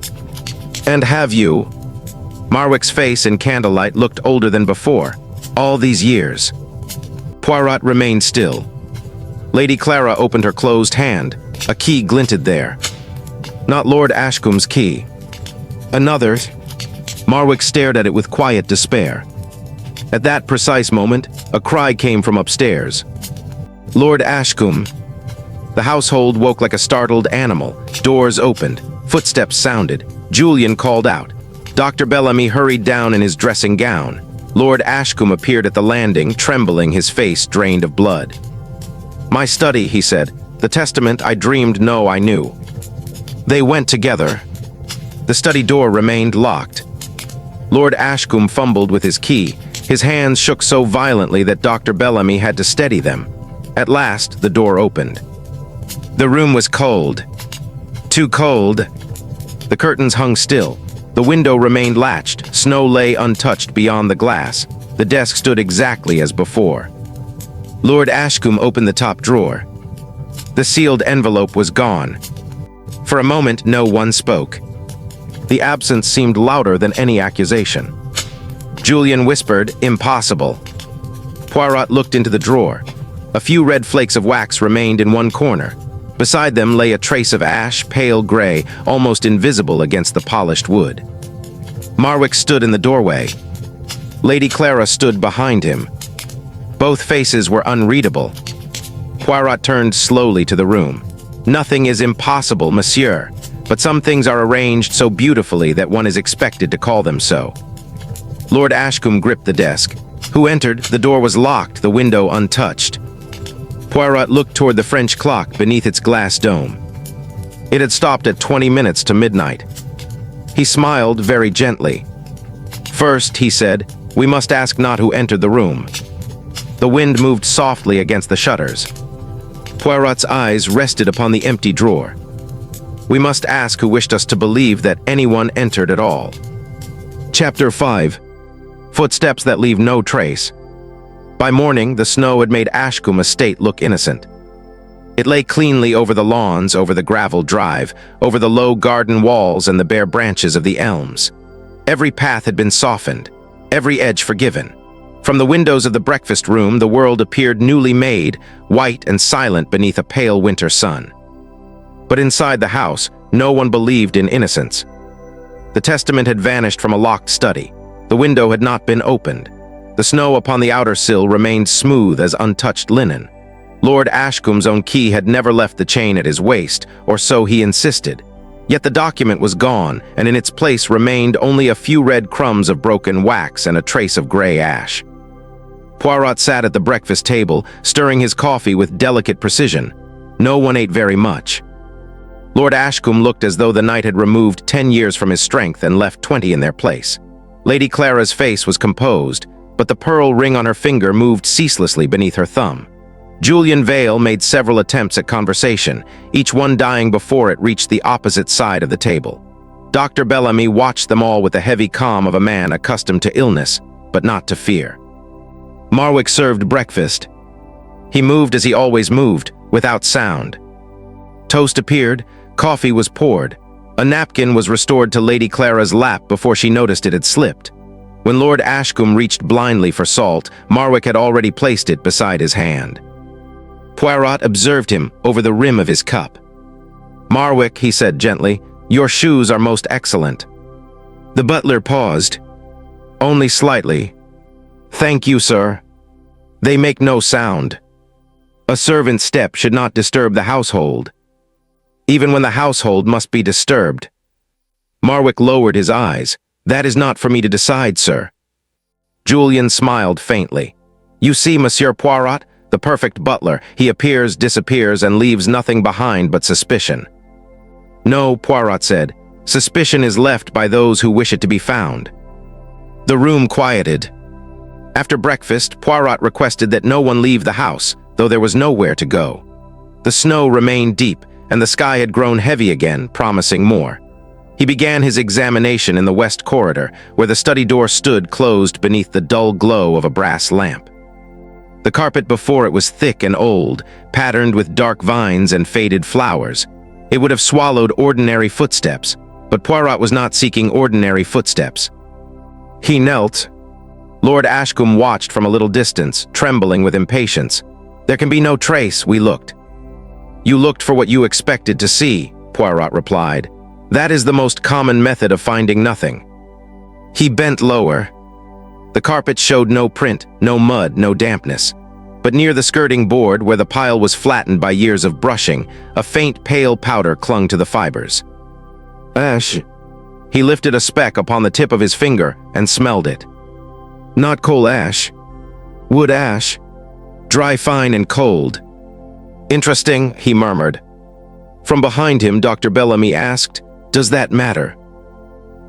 "And have you?" Marwick's face in candlelight looked older than before. All these years. Poirot remained still. Lady Clara opened her closed hand. A key glinted there. Not Lord Ashcombe's key. Another. Marwick stared at it with quiet despair. At that precise moment, a cry came from upstairs. "Lord Ashcombe." The household woke like a startled animal. Doors opened. Footsteps sounded. Julian called out. Dr. Bellamy hurried down in his dressing gown. Lord Ashcombe appeared at the landing, trembling, his face drained of blood. "My study," he said. "The testament I dreamed no, I knew." They went together. The study door remained locked. Lord Ashcombe fumbled with his key. His hands shook so violently that Dr. Bellamy had to steady them. At last, the door opened. The room was cold. Too cold. The curtains hung still. The window remained latched. Snow lay untouched beyond the glass. The desk stood exactly as before. Lord Ashcombe opened the top drawer. The sealed envelope was gone. For a moment, no one spoke. The absence seemed louder than any accusation. Julian whispered, "Impossible." Poirot looked into the drawer. A few red flakes of wax remained in one corner. Beside them lay a trace of ash, pale gray, almost invisible against the polished wood. Marwick stood in the doorway. Lady Clara stood behind him. Both faces were unreadable. Poirot turned slowly to the room. "Nothing is impossible, monsieur, but some things are arranged so beautifully that one is expected to call them so." Lord Ashcombe gripped the desk. Who entered? The door was locked, the window untouched. Poirot looked toward the French clock beneath its glass dome. It had stopped at 20 minutes to midnight. He smiled very gently. "First," he said, "we must ask not who entered the room." The wind moved softly against the shutters. Poirot's eyes rested upon the empty drawer. "We must ask who wished us to believe that anyone entered at all." Chapter 5. Footsteps that leave no trace. By morning, the snow had made Ashcombe Estate look innocent. It lay cleanly over the lawns, over the gravel drive, over the low garden walls and the bare branches of the elms. Every path had been softened, every edge forgiven. From the windows of the breakfast room, the world appeared newly made, white and silent beneath a pale winter sun. But inside the house, no one believed in innocence. The testament had vanished from a locked study. The window had not been opened. The snow upon the outer sill remained smooth as untouched linen. Lord Ashcombe's own key had never left the chain at his waist, or so he insisted. Yet the document was gone, and in its place remained only a few red crumbs of broken wax and a trace of gray ash. Poirot sat at the breakfast table, stirring his coffee with delicate precision. No one ate very much. Lord Ashcombe looked as though the night had removed 10 years from his strength and left 20 in their place. Lady Clara's face was composed, but the pearl ring on her finger moved ceaselessly beneath her thumb. Julian Vale made several attempts at conversation, each one dying before it reached the opposite side of the table. Dr. Bellamy watched them all with the heavy calm of a man accustomed to illness, but not to fear. Marwick served breakfast. He moved as he always moved, without sound. Toast appeared, coffee was poured. A napkin was restored to Lady Clara's lap before she noticed it had slipped. When Lord Ashcombe reached blindly for salt, Marwick had already placed it beside his hand. Poirot observed him over the rim of his cup. "Marwick," he said gently, "your shoes are most excellent." The butler paused. "Only slightly." "Thank you, sir." "They make no sound." A servant's step should not disturb the household, even when the household must be disturbed. Marwick lowered his eyes. "That is not for me to decide, sir." Julian smiled faintly. "You see, Monsieur Poirot, the perfect butler. He appears, disappears, and leaves nothing behind but suspicion." "No," Poirot said. "Suspicion is left by those who wish it to be found." The room quieted. After breakfast, Poirot requested that no one leave the house, though there was nowhere to go. The snow remained deep, and the sky had grown heavy again, promising more. He began his examination in the west corridor, where the study door stood closed beneath the dull glow of a brass lamp. The carpet before it was thick and old, patterned with dark vines and faded flowers. It would have swallowed ordinary footsteps, but Poirot was not seeking ordinary footsteps. He knelt. Lord Ashcombe watched from a little distance, trembling with impatience. "There can be no trace," we looked. "You looked for what you expected to see," Poirot replied. "That is the most common method of finding nothing." He bent lower. The carpet showed no print, no mud, no dampness. But near the skirting board, where the pile was flattened by years of brushing, a faint pale powder clung to the fibers. "Ash." He lifted a speck upon the tip of his finger and smelled it. "Not coal ash. Wood ash. Dry, fine, and cold." "Interesting," he murmured. From behind him, Dr. Bellamy asked, "Does that matter?"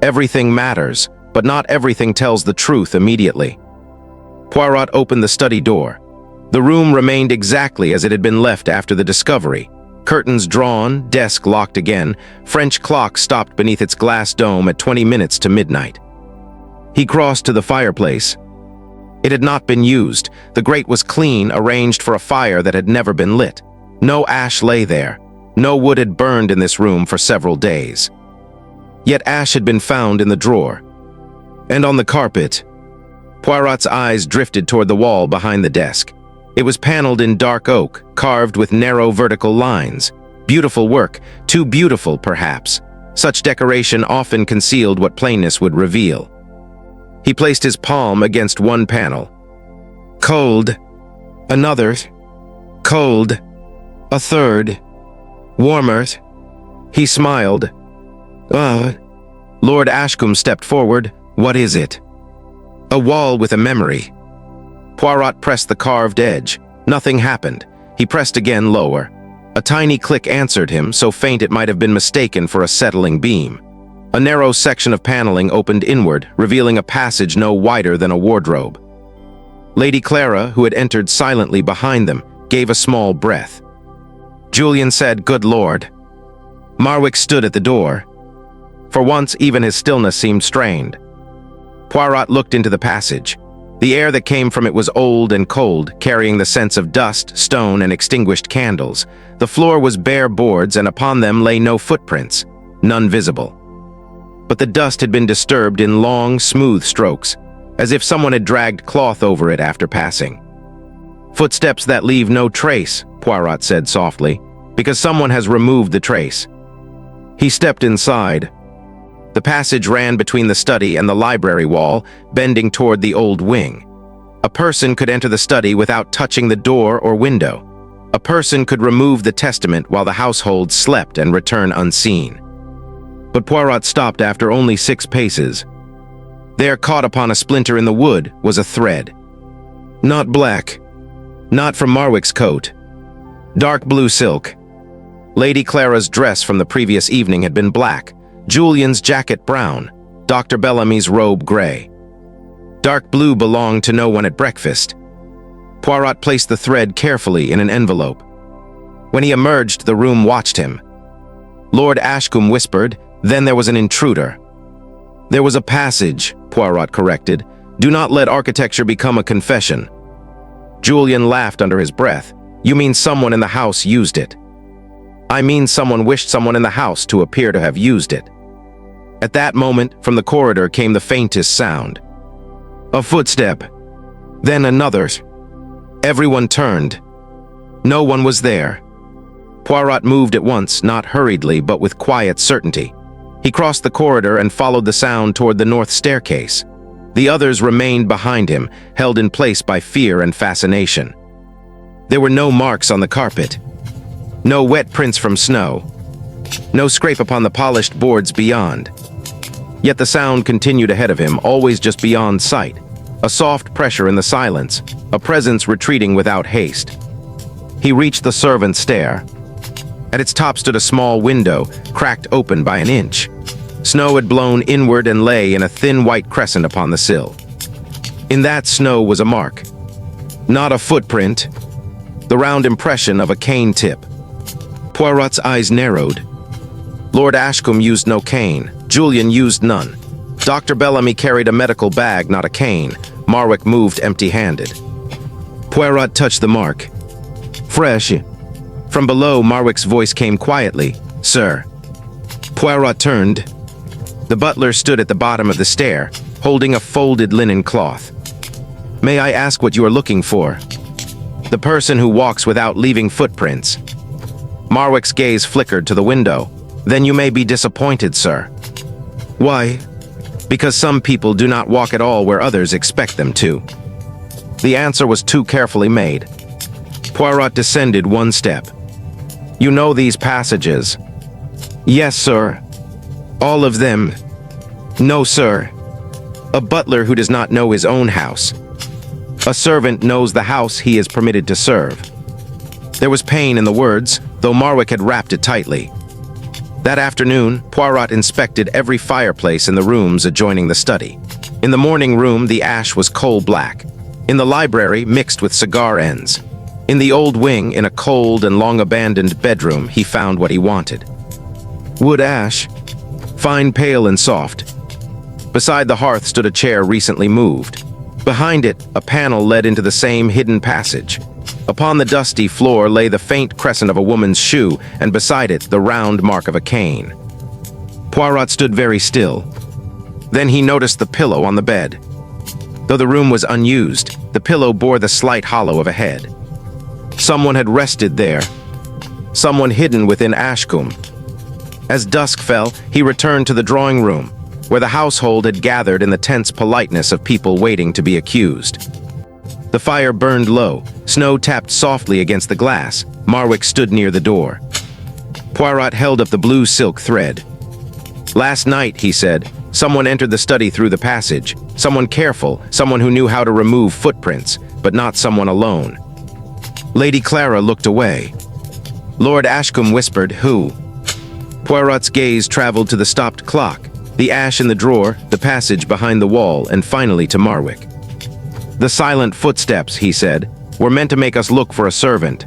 "Everything matters, but not everything tells the truth immediately." Poirot opened the study door. The room remained exactly as it had been left after the discovery. Curtains drawn, desk locked again, French clock stopped beneath its glass dome at 20 minutes to midnight. He crossed to the fireplace. It had not been used. The grate was clean, arranged for a fire that had never been lit. No ash lay there. No wood had burned in this room for several days. Yet ash had been found in the drawer. And on the carpet. Poirot's eyes drifted toward the wall behind the desk. It was paneled in dark oak, carved with narrow vertical lines. Beautiful work, too beautiful perhaps. Such decoration often concealed what plainness would reveal. He placed his palm against one panel. Cold. Another. Cold. A third. Warmer. He smiled. Lord Ashcombe stepped forward. "What is it?" "A wall with a memory." Poirot pressed the carved edge. Nothing happened. He pressed again, lower. A tiny click answered him, so faint it might have been mistaken for a settling beam. A narrow section of paneling opened inward, revealing a passage no wider than a wardrobe. Lady Clara, who had entered silently behind them, gave a small breath. Julian said, "Good Lord." Marwick stood at the door. For once, even his stillness seemed strained. Poirot looked into the passage. The air that came from it was old and cold, carrying the sense of dust, stone, and extinguished candles. The floor was bare boards, and upon them lay no footprints, none visible. But the dust had been disturbed in long, smooth strokes, as if someone had dragged cloth over it after passing. "Footsteps that leave no trace," Poirot said softly, "because someone has removed the trace." He stepped inside. The passage ran between the study and the library wall, bending toward the old wing. A person could enter the study without touching the door or window. A person could remove the testament while the household slept and return unseen. But Poirot stopped after only 6 paces. There, caught upon a splinter in the wood, was a thread. Not black. Not from Marwick's coat. Dark blue silk. Lady Clara's dress from the previous evening had been black, Julian's jacket brown, Dr. Bellamy's robe gray. Dark blue belonged to no one at breakfast. Poirot placed the thread carefully in an envelope. When he emerged, the room watched him. Lord Ashcombe whispered, "Then there was an intruder." "There was a passage," Poirot corrected. "Do not let architecture become a confession." Julian laughed under his breath. "You mean someone in the house used it?" "I mean someone wished someone in the house to appear to have used it." At that moment, from the corridor came the faintest sound. A footstep. Then another. Everyone turned. No one was there. Poirot moved at once, not hurriedly, but with quiet certainty. He crossed the corridor and followed the sound toward the north staircase. The others remained behind him, held in place by fear and fascination. There were no marks on the carpet. No wet prints from snow. No scrape upon the polished boards beyond. Yet the sound continued ahead of him, always just beyond sight. A soft pressure in the silence, a presence retreating without haste. He reached the servants' stair. At its top stood a small window, cracked open by an inch. Snow had blown inward and lay in a thin white crescent upon the sill. In that snow was a mark. Not a footprint. The round impression of a cane tip. Poirot's eyes narrowed. Lord Ashcombe used no cane. Julian used none. Dr. Bellamy carried a medical bag, not a cane. Marwick moved empty-handed. Poirot touched the mark. Fresh. From below, Marwick's voice came quietly. "Sir." Poirot turned. The butler stood at the bottom of the stair, holding a folded linen cloth. "May I ask what you are looking for?" "The person who walks without leaving footprints." Marwick's gaze flickered to the window. "Then you may be disappointed, sir." "Why?" "Because some people do not walk at all where others expect them to." The answer was too carefully made. Poirot descended one step. "You know these passages?" "Yes, sir." "All of them?" "No, sir." A butler who does not know his own house. A servant knows the house he is permitted to serve. There was pain in the words, though Marwick had wrapped it tightly. That afternoon, Poirot inspected every fireplace in the rooms adjoining the study. In the morning room, the ash was coal-black. In the library, mixed with cigar ends. In the old wing, in a cold and long-abandoned bedroom, he found what he wanted. Wood ash, fine, pale, and soft. Beside the hearth stood a chair recently moved. Behind it, a panel led into the same hidden passage. Upon the dusty floor lay the faint crescent of a woman's shoe, and beside it, the round mark of a cane. Poirot stood very still. Then he noticed the pillow on the bed. Though the room was unused, the pillow bore the slight hollow of a head. Someone had rested there. Someone hidden within Ashcombe. As dusk fell, he returned to the drawing room, where the household had gathered in the tense politeness of people waiting to be accused. The fire burned low. Snow tapped softly against the glass. Marwick stood near the door. Poirot held up the blue silk thread. "Last night," he said, "someone entered the study through the passage. Someone careful, someone who knew how to remove footprints, but not someone alone." Lady Clara looked away. Lord Ashcombe whispered, "Who?" Poirot's gaze traveled to the stopped clock, the ash in the drawer, the passage behind the wall, and finally to Marwick. "The silent footsteps," he said, "were meant to make us look for a servant."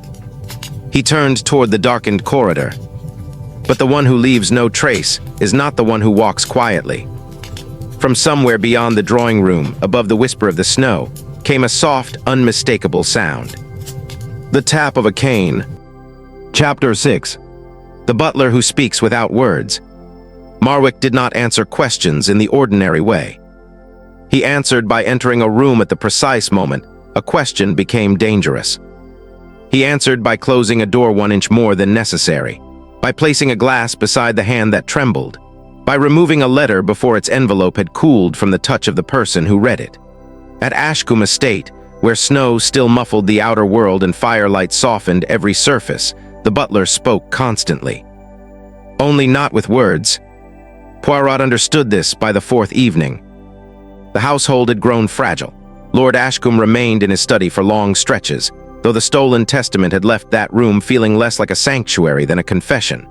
He turned toward the darkened corridor. "But the one who leaves no trace is not the one who walks quietly." From somewhere beyond the drawing room, above the whisper of the snow, came a soft, unmistakable sound. The tap of a cane. Chapter 6. The butler who speaks without words. Marwick did not answer questions in the ordinary way. He answered by entering a room at the precise moment a question became dangerous. He answered by closing a door 1 inch more than necessary, by placing a glass beside the hand that trembled, by removing a letter before its envelope had cooled from the touch of the person who read it. At Ashcombe Estate, where snow still muffled the outer world and firelight softened every surface, the butler spoke constantly. Only not with words. Poirot understood this by the fourth evening. The household had grown fragile. Lord Ashcombe remained in his study for long stretches, though the stolen testament had left that room feeling less like a sanctuary than a confession.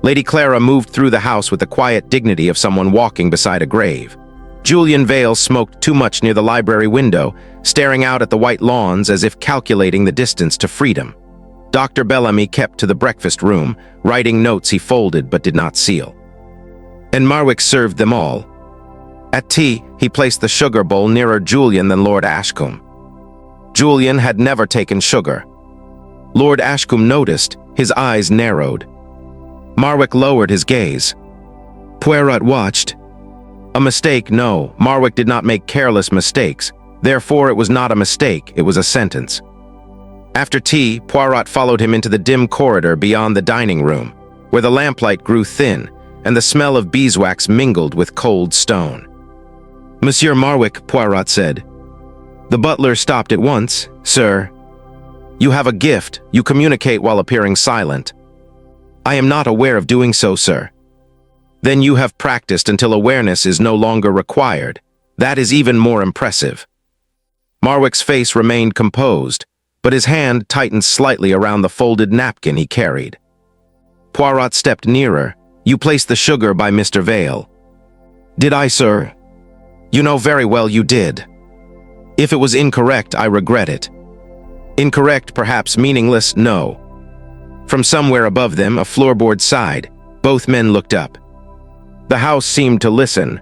Lady Clara moved through the house with the quiet dignity of someone walking beside a grave. Julian Vale smoked too much near the library window, staring out at the white lawns as if calculating the distance to freedom. Dr. Bellamy kept to the breakfast room, writing notes he folded but did not seal. And Marwick served them all. At tea, he placed the sugar bowl nearer Julian than Lord Ashcombe. Julian had never taken sugar. Lord Ashcombe noticed, his eyes narrowed. Marwick lowered his gaze. Poirot watched. A mistake, no. Marwick did not make careless mistakes. Therefore, it was not a mistake, it was a sentence. After tea, Poirot followed him into the dim corridor beyond the dining room, where the lamplight grew thin, and the smell of beeswax mingled with cold stone. "Monsieur Marwick," Poirot said. The butler stopped at once. "Sir, you have a gift. You communicate while appearing silent." "I am not aware of doing so, sir." "Then you have practiced until awareness is no longer required. That is even more impressive." Marwick's face remained composed, but his hand tightened slightly around the folded napkin he carried. Poirot stepped nearer. "You placed the sugar by Mr. Vale." "Did I, sir?" "You know very well you did. If it was incorrect, I regret it." "Incorrect, perhaps meaningless, no." From somewhere above them, a floorboard sighed. Both men looked up. The house seemed to listen.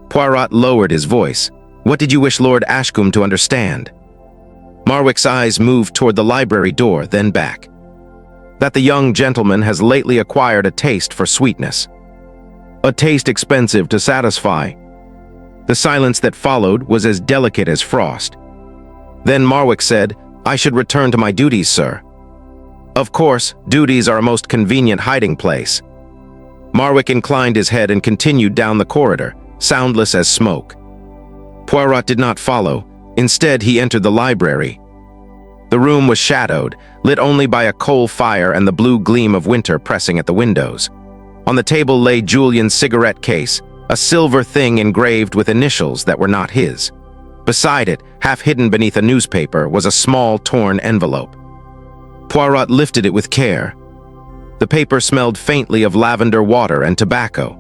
Poirot lowered his voice. "What did you wish Lord Ashcombe to understand?" Marwick's eyes moved toward the library door, then back. "That the young gentleman has lately acquired a taste for sweetness. A taste expensive to satisfy." The silence that followed was as delicate as frost. Then Marwick said, "I should return to my duties, sir." "Of course, duties are a most convenient hiding place." Marwick inclined his head and continued down the corridor, soundless as smoke. Poirot did not follow. Instead, he entered the library. The room was shadowed, lit only by a coal fire and the blue gleam of winter pressing at the windows. On the table lay Julian's cigarette case, a silver thing engraved with initials that were not his. Beside it, half hidden beneath a newspaper, was a small, torn envelope. Poirot lifted it with care. The paper smelled faintly of lavender water and tobacco.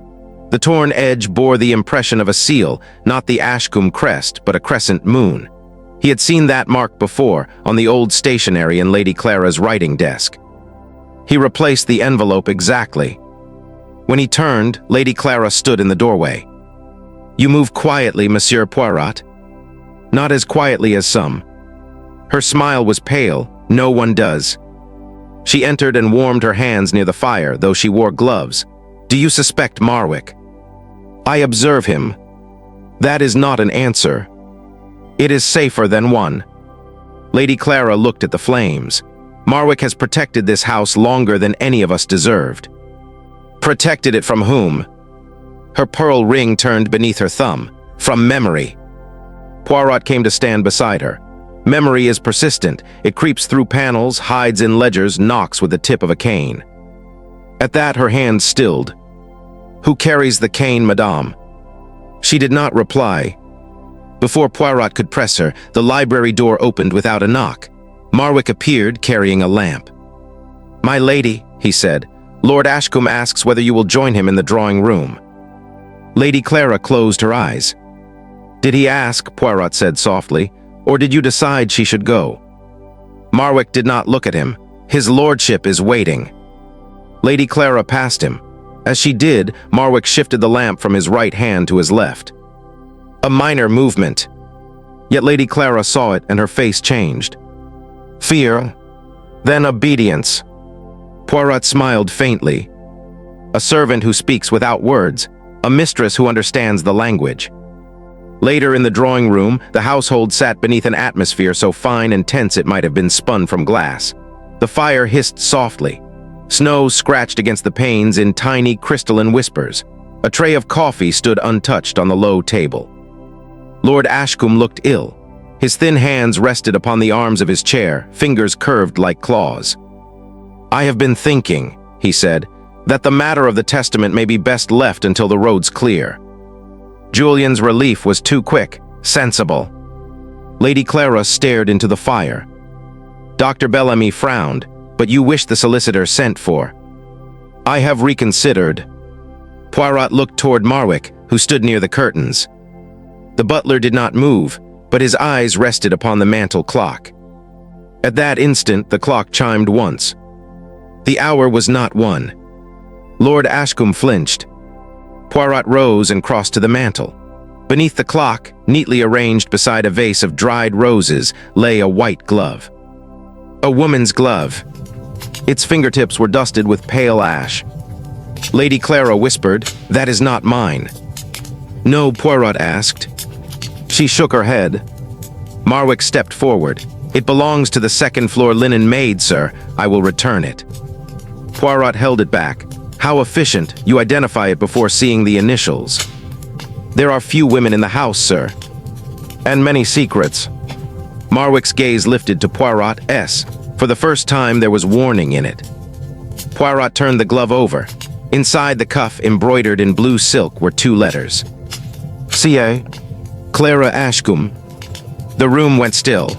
The torn edge bore the impression of a seal, not the Ashcombe crest, but a crescent moon. He had seen that mark before, on the old stationery in Lady Clara's writing desk. He replaced the envelope exactly. When he turned, Lady Clara stood in the doorway. "You move quietly, Monsieur Poirot." "Not as quietly as some." Her smile was pale. "No one does." She entered and warmed her hands near the fire, though she wore gloves. "Do you suspect Marwick?" "I observe him." "That is not an answer." "It is safer than one." Lady Clara looked at the flames. "Marwick has protected this house longer than any of us deserved." "Protected it from whom?" Her pearl ring turned beneath her thumb. "From memory." Poirot came to stand beside her. Memory is persistent. It creeps through panels, hides in ledgers, knocks with the tip of a cane. At that, her hand stilled. "Who carries the cane, madame?" She did not reply. Before Poirot could press her, the library door opened without a knock. Marwick appeared, carrying a lamp. "My lady," he said, "Lord Ashcombe asks whether you will join him in the drawing room." Lady Clara closed her eyes. "Did he ask," Poirot said softly, "or did you decide she should go?" Marwick did not look at him. "His lordship is waiting." Lady Clara passed him. As she did, Marwick shifted the lamp from his right hand to his left. A minor movement. Yet Lady Clara saw it and her face changed. Fear, then obedience. Poirot smiled faintly. A servant who speaks without words, a mistress who understands the language. Later in the drawing room, the household sat beneath an atmosphere so fine and tense it might have been spun from glass. The fire hissed softly. Snow scratched against the panes in tiny crystalline whispers. A tray of coffee stood untouched on the low table. Lord Ashcombe looked ill. His thin hands rested upon the arms of his chair, fingers curved like claws. "I have been thinking," he said. that the matter of the testament may be best left until the road's clear. Julian's relief was too quick, sensible. Lady Clara stared into the fire. Dr. Bellamy frowned. But you wish the solicitor sent for. I have reconsidered. Poirot looked toward Marwick, who stood near the curtains. The butler did not move, but his eyes rested upon the mantel clock. At that instant, the clock chimed once. The hour was not 1. Lord Ashcombe flinched. Poirot rose and crossed to the mantel. Beneath the clock, neatly arranged beside a vase of dried roses, lay a white glove. A woman's glove. Its fingertips were dusted with pale ash. Lady Clara whispered, "That is not mine." "No," Poirot asked. She shook her head. Marwick stepped forward. "It belongs to the second-floor linen maid, sir. I will return it." Poirot held it back. "How efficient. You identify it before seeing the initials." "There are few women in the house, sir." "And many secrets." Marwick's gaze lifted to Poirot S. For the first time, there was warning in it. Poirot turned the glove over. Inside the cuff, embroidered in blue silk, were 2 letters. C.A. Clara Ashcombe. The room went still.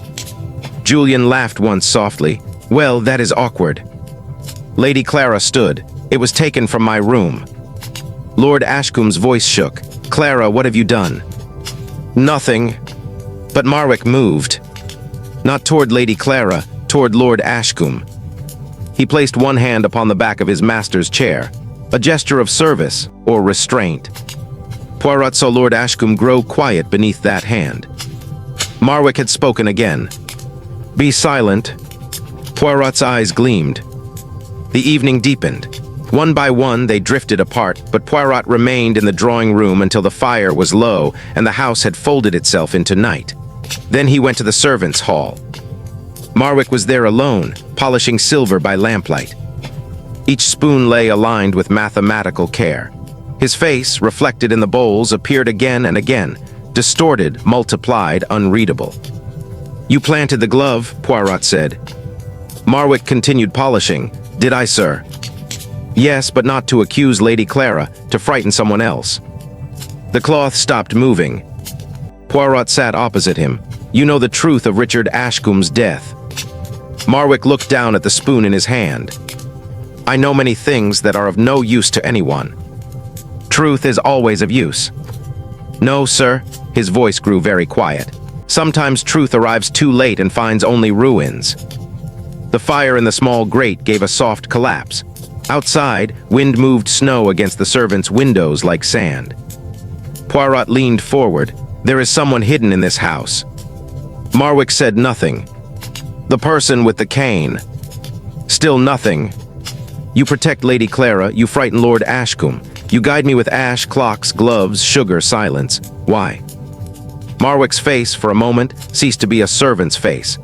Julian laughed once softly. "Well, that is awkward." Lady Clara stood. "It was taken from my room." Lord Ashcombe's voice shook. "Clara, what have you done?" "Nothing." But Marwick moved. Not toward Lady Clara, toward Lord Ashcombe. He placed one hand upon the back of his master's chair, a gesture of service or restraint. Poirot saw Lord Ashcombe grow quiet beneath that hand. Marwick had spoken again. "Be silent." Poirot's eyes gleamed. The evening deepened. One by one, they drifted apart, but Poirot remained in the drawing room until the fire was low and the house had folded itself into night. Then he went to the servants' hall. Marwick was there alone, polishing silver by lamplight. Each spoon lay aligned with mathematical care. His face, reflected in the bowls, appeared again and again, distorted, multiplied, unreadable. "You planted the glove," Poirot said. Marwick continued polishing. "Did I, sir?" "Yes, but not to accuse Lady Clara, to frighten someone else." The cloth stopped moving. Poirot sat opposite him. "You know the truth of Richard Ashcombe's death." Marwick looked down at the spoon in his hand. "I know many things that are of no use to anyone." "Truth is always of use." "No, sir." His voice grew very quiet. "Sometimes truth arrives too late and finds only ruins." The fire in the small grate gave a soft collapse. Outside, wind moved snow against the servants' windows like sand. Poirot leaned forward. "There is someone hidden in this house." Marwick said nothing. "The person with the cane." Still nothing. "You protect Lady Clara, you frighten Lord Ashcombe. You guide me with ash, clocks, gloves, sugar, silence. Why?" Marwick's face, for a moment, ceased to be a servant's face.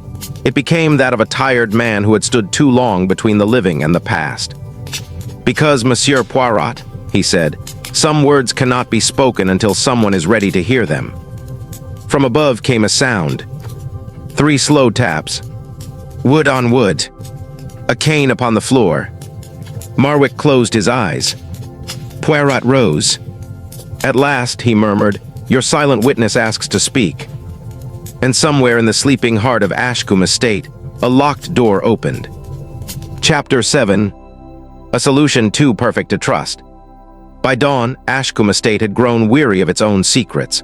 It became that of a tired man who had stood too long between the living and the past. "Because, Monsieur Poirot," he said, "some words cannot be spoken until someone is ready to hear them." From above came a sound. 3 slow taps. Wood on wood. A cane upon the floor. Marwick closed his eyes. Poirot rose. "At last," he murmured, "your silent witness asks to speak." And somewhere in the sleeping heart of Ashcombe Estate, a locked door opened. Chapter 7. A solution too perfect to trust. By dawn, Ashcombe Estate had grown weary of its own secrets.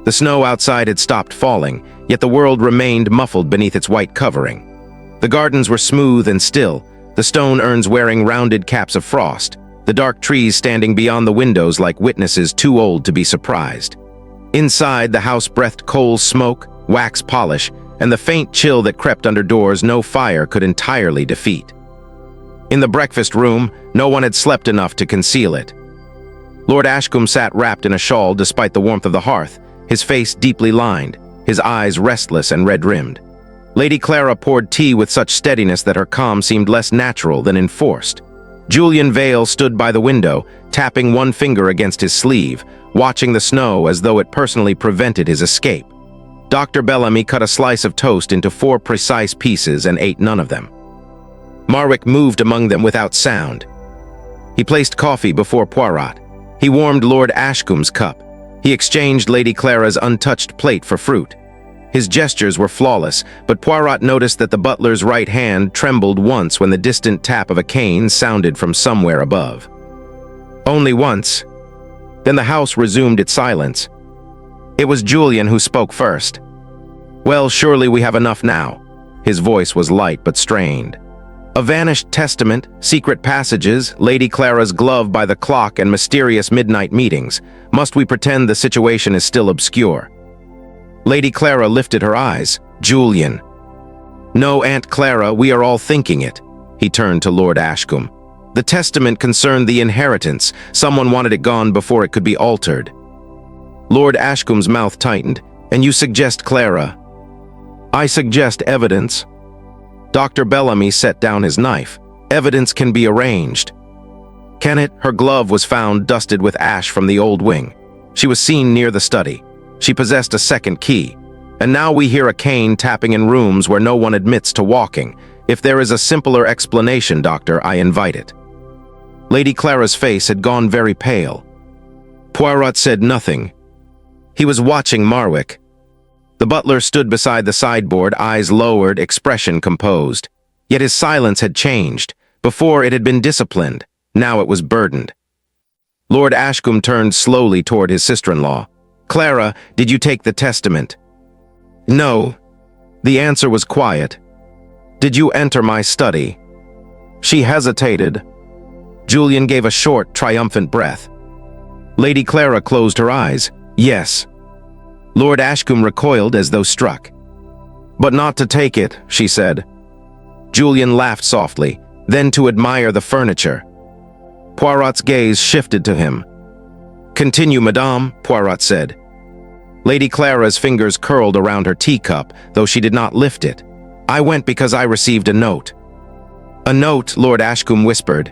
The snow outside had stopped falling, yet the world remained muffled beneath its white covering. The gardens were smooth and still, the stone urns wearing rounded caps of frost, the dark trees standing beyond the windows like witnesses too old to be surprised. Inside, the house breathed coal smoke, wax polish, and the faint chill that crept under doors no fire could entirely defeat. In the breakfast room, no one had slept enough to conceal it. Lord Ashcombe sat wrapped in a shawl despite the warmth of the hearth, his face deeply lined, his eyes restless and red-rimmed. Lady Clara poured tea with such steadiness that her calm seemed less natural than enforced. Julian Vale stood by the window, tapping one finger against his sleeve, watching the snow as though it personally prevented his escape. Dr. Bellamy cut a slice of toast into 4 precise pieces and ate none of them. Marwick moved among them without sound. He placed coffee before Poirot. He warmed Lord Ashcombe's cup. He exchanged Lady Clara's untouched plate for fruit. His gestures were flawless, but Poirot noticed that the butler's right hand trembled once when the distant tap of a cane sounded from somewhere above. Only once. Then the house resumed its silence. It was Julian who spoke first. "Well, surely we have enough now." His voice was light but strained. "A vanished testament, secret passages, Lady Clara's glove by the clock, and mysterious midnight meetings. Must we pretend the situation is still obscure?" Lady Clara lifted her eyes. "Julian." "No, Aunt Clara, we are all thinking it." He turned to Lord Ashcombe. "The testament concerned the inheritance. Someone wanted it gone before it could be altered." Lord Ashcombe's mouth tightened. "And you suggest Clara?" "I suggest evidence." Dr. Bellamy set down his knife. "Evidence can be arranged." "Can it?" Her glove was found dusted with ash from the old wing. She was seen near the study. She possessed a second key. And now we hear a cane tapping in rooms where no one admits to walking. If there is a simpler explanation, Doctor, I invite it. Lady Clara's face had gone very pale. Poirot said nothing. He was watching Marwick. The butler stood beside the sideboard, eyes lowered, expression composed. Yet his silence had changed. Before it had been disciplined. Now it was burdened. Lord Ashcombe turned slowly toward his sister-in-law. "Clara, did you take the testament?" "No." The answer was quiet. "Did you enter my study?" She hesitated. Julian gave a short, triumphant breath. Lady Clara closed her eyes. "Yes." Lord Ashcombe recoiled as though struck. "But not to take it," she said. Julian laughed softly, then to admire the furniture. Poirot's gaze shifted to him. "Continue, madame," Poirot said. Lady Clara's fingers curled around her teacup, though she did not lift it. "I went because I received a note." "A note," Lord Ashcombe whispered.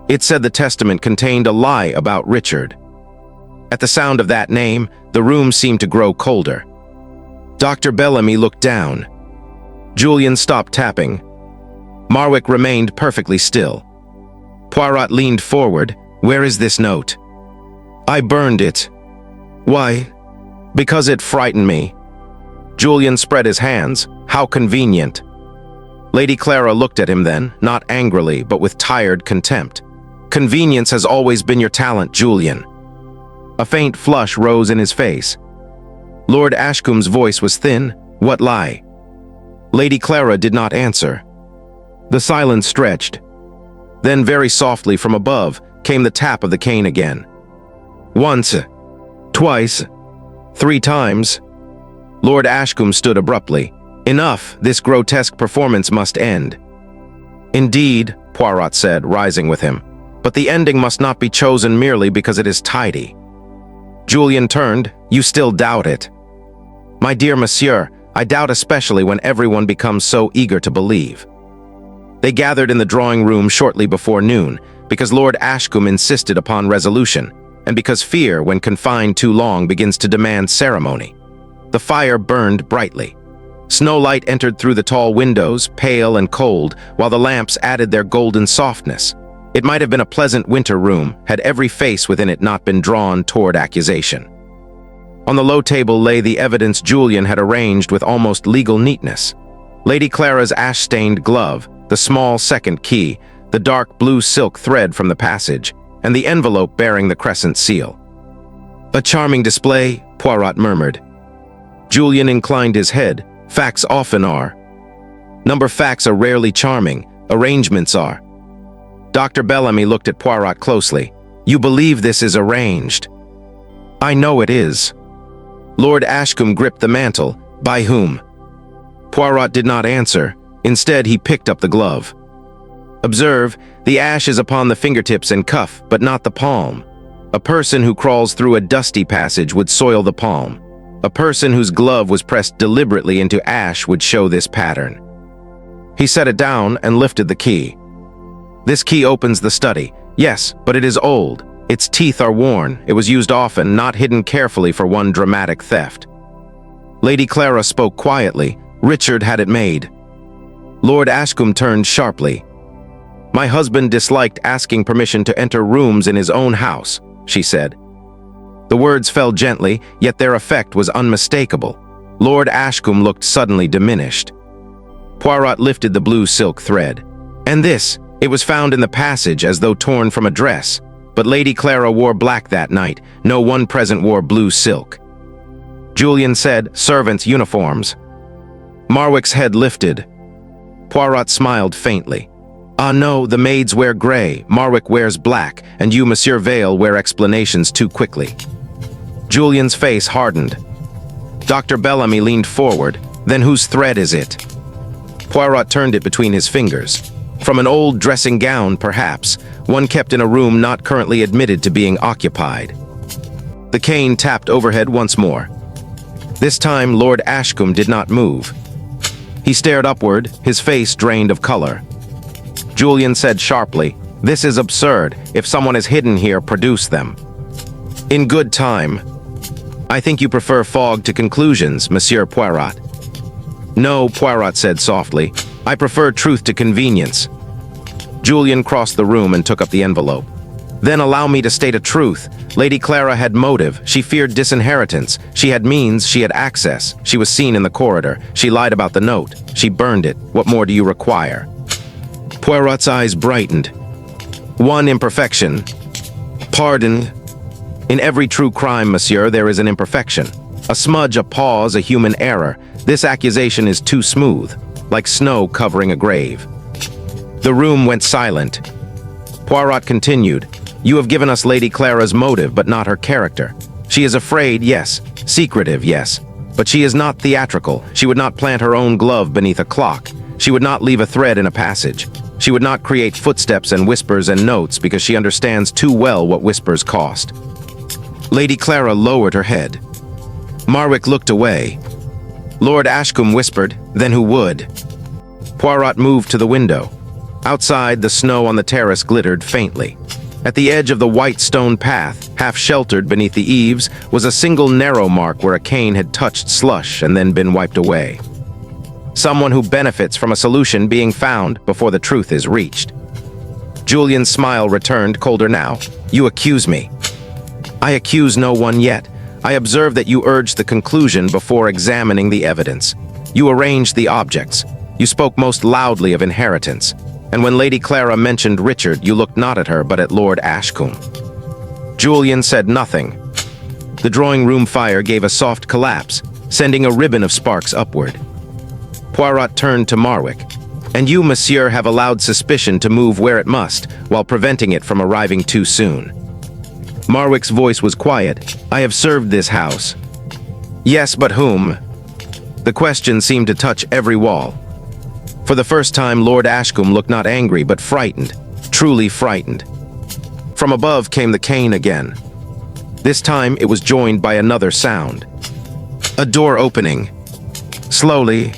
It said the testament contained a lie about Richard. At the sound of that name, the room seemed to grow colder. Dr. Bellamy looked down. Julian stopped tapping. Marwick remained perfectly still. Poirot leaned forward. "Where is this note?" "I burned it." "Why?" "Because it frightened me." Julian spread his hands. "How convenient." Lady Clara looked at him then, not angrily, but with tired contempt. "Convenience has always been your talent, Julian." A faint flush rose in his face. Lord Ashcombe's voice was thin. "What lie?" Lady Clara did not answer. The silence stretched. Then very softly from above came the tap of the cane again. Once, twice, 3 times. Lord Ashcombe stood abruptly. "Enough, this grotesque performance must end." "Indeed," Poirot said, rising with him. "But the ending must not be chosen merely because it is tidy." Julian turned. "You still doubt it?" "My dear monsieur, I doubt especially when everyone becomes so eager to believe." They gathered in the drawing room shortly before noon, because Lord Ashcombe insisted upon resolution, and because fear, when confined too long, begins to demand ceremony. The fire burned brightly. Snowlight entered through the tall windows, pale and cold, while the lamps added their golden softness. It might have been a pleasant winter room, had every face within it not been drawn toward accusation. On the low table lay the evidence Julian had arranged with almost legal neatness. Lady Clara's ash-stained glove, the small second key, the dark blue silk thread from the passage, and the envelope bearing the crescent seal. "A charming display," Poirot murmured. Julian inclined his head. "Facts often are." "Number facts are rarely charming, arrangements are." Dr. Bellamy looked at Poirot closely. "You believe this is arranged?" "I know it is." Lord Ashcombe gripped the mantle. "By whom?" Poirot did not answer. Instead, he picked up the glove. "Observe, the ash is upon the fingertips and cuff, but not the palm. A person who crawls through a dusty passage would soil the palm. A person whose glove was pressed deliberately into ash would show this pattern." He set it down and lifted the key. "This key opens the study. Yes, but it is old. Its teeth are worn. It was used often, not hidden carefully for one dramatic theft." Lady Clara spoke quietly. "Richard had it made." Lord Ashcombe turned sharply. "My husband disliked asking permission to enter rooms in his own house," she said. The words fell gently, yet their effect was unmistakable. Lord Ashcombe looked suddenly diminished. Poirot lifted the blue silk thread. "And this, it was found in the passage as though torn from a dress. But Lady Clara wore black that night. No one present wore blue silk." Julian said, "Servants' uniforms." Marwick's head lifted. Poirot smiled faintly. "Ah no, the maids wear grey, Marwick wears black, and you, Monsieur Vale, wear explanations too quickly." Julian's face hardened. Dr. Bellamy leaned forward. "Then whose thread is it?" Poirot turned it between his fingers. "From an old dressing gown, perhaps, one kept in a room not currently admitted to being occupied." The cane tapped overhead once more. This time, Lord Ashcombe did not move. He stared upward, his face drained of color. Julian said sharply, "This is absurd. If someone is hidden here, produce them." "In good time." "I think you prefer fog to conclusions, Monsieur Poirot." "No," Poirot said softly. "I prefer truth to convenience." Julian crossed the room and took up the envelope. "Then allow me to state a truth. Lady Clara had motive. She feared disinheritance. She had means. She had access. She was seen in the corridor. She lied about the note. She burned it. What more do you require?" Poirot's eyes brightened. "One imperfection." "Pardon?" "In every true crime, monsieur, there is an imperfection. A smudge, a pause, a human error. This accusation is too smooth, like snow covering a grave." The room went silent. Poirot continued, "You have given us Lady Clara's motive, but not her character. She is afraid, yes. Secretive, yes. But she is not theatrical. She would not plant her own glove beneath a clock. She would not leave a thread in a passage. She would not create footsteps and whispers and notes because she understands too well what whispers cost." Lady Clara lowered her head. Marwick looked away. Lord Ashcombe whispered, "Then who would?" Poirot moved to the window. Outside, the snow on the terrace glittered faintly. At the edge of the white stone path, half sheltered beneath the eaves, was a single narrow mark where a cane had touched slush and then been wiped away. Someone who benefits from a solution being found before the truth is reached. Julian's smile returned, colder now. "You accuse me." "I accuse no one yet. I observe that you urged the conclusion before examining the evidence. You arranged the objects. You spoke most loudly of inheritance. And when Lady Clara mentioned Richard, you looked not at her but at Lord Ashcombe." Julian said nothing. The drawing room fire gave a soft collapse, sending a ribbon of sparks upward. Poirot turned to Marwick. "And you, monsieur, have allowed suspicion to move where it must, while preventing it from arriving too soon." Marwick's voice was quiet. "I have served this house." "Yes, but whom?" The question seemed to touch every wall. For the first time, Lord Ashcombe looked not angry, but frightened, truly frightened. From above came the cane again. This time it was joined by another sound. A door opening. Slowly,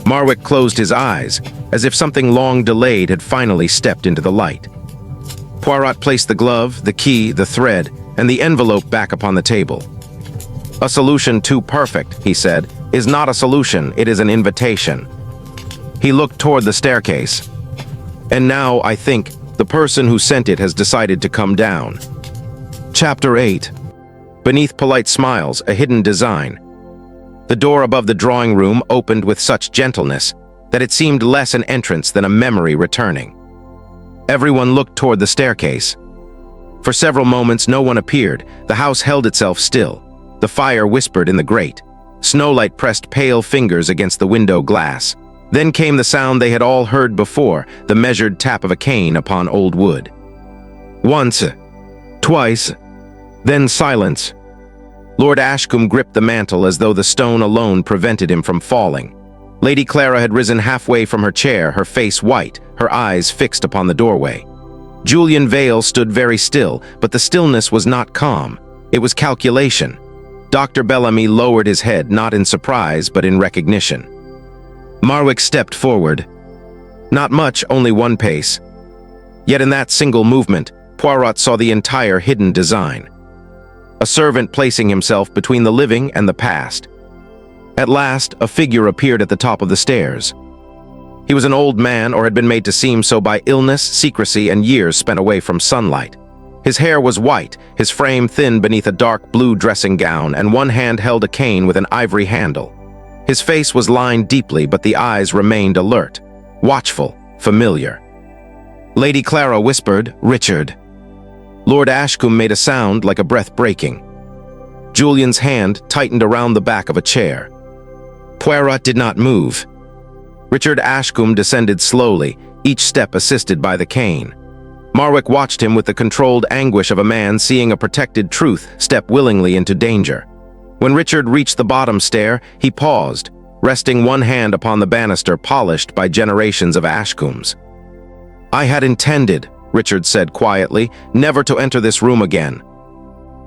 Marwick closed his eyes, as if something long delayed had finally stepped into the light. Poirot placed the glove, the key, the thread, and the envelope back upon the table. "A solution too perfect," he said, "is not a solution, it is an invitation." He looked toward the staircase. "And now, I think, the person who sent it has decided to come down." Chapter 8. Beneath polite smiles, a hidden design. The door above the drawing room opened with such gentleness that it seemed less an entrance than a memory returning. Everyone looked toward the staircase. For several moments, no one appeared. The house held itself still. The fire whispered in the grate. Snowlight pressed pale fingers against the window glass. Then came the sound they had all heard before, the measured tap of a cane upon old wood. Once, twice, then silence. Lord Ashcombe gripped the mantel as though the stone alone prevented him from falling. Lady Clara had risen halfway from her chair, her face white, her eyes fixed upon the doorway. Julian Vale stood very still, but the stillness was not calm. It was calculation. Dr. Bellamy lowered his head, not in surprise, but in recognition. Marwick stepped forward. Not much, only one pace. Yet in that single movement, Poirot saw the entire hidden design. A servant placing himself between the living and the past. At last, a figure appeared at the top of the stairs. He was an old man, or had been made to seem so by illness, secrecy, and years spent away from sunlight. His hair was white, his frame thin beneath a dark blue dressing gown, and one hand held a cane with an ivory handle. His face was lined deeply, but the eyes remained alert, watchful, familiar. Lady Clara whispered, "Richard." Lord Ashcombe made a sound like a breath breaking. Julian's hand tightened around the back of a chair. Poirot did not move. Richard Ashcombe descended slowly, each step assisted by the cane. Marwick watched him with the controlled anguish of a man seeing a protected truth step willingly into danger. When Richard reached the bottom stair, he paused, resting one hand upon the banister polished by generations of Ashcombes. "I had intended," Richard said quietly, "never to enter this room again."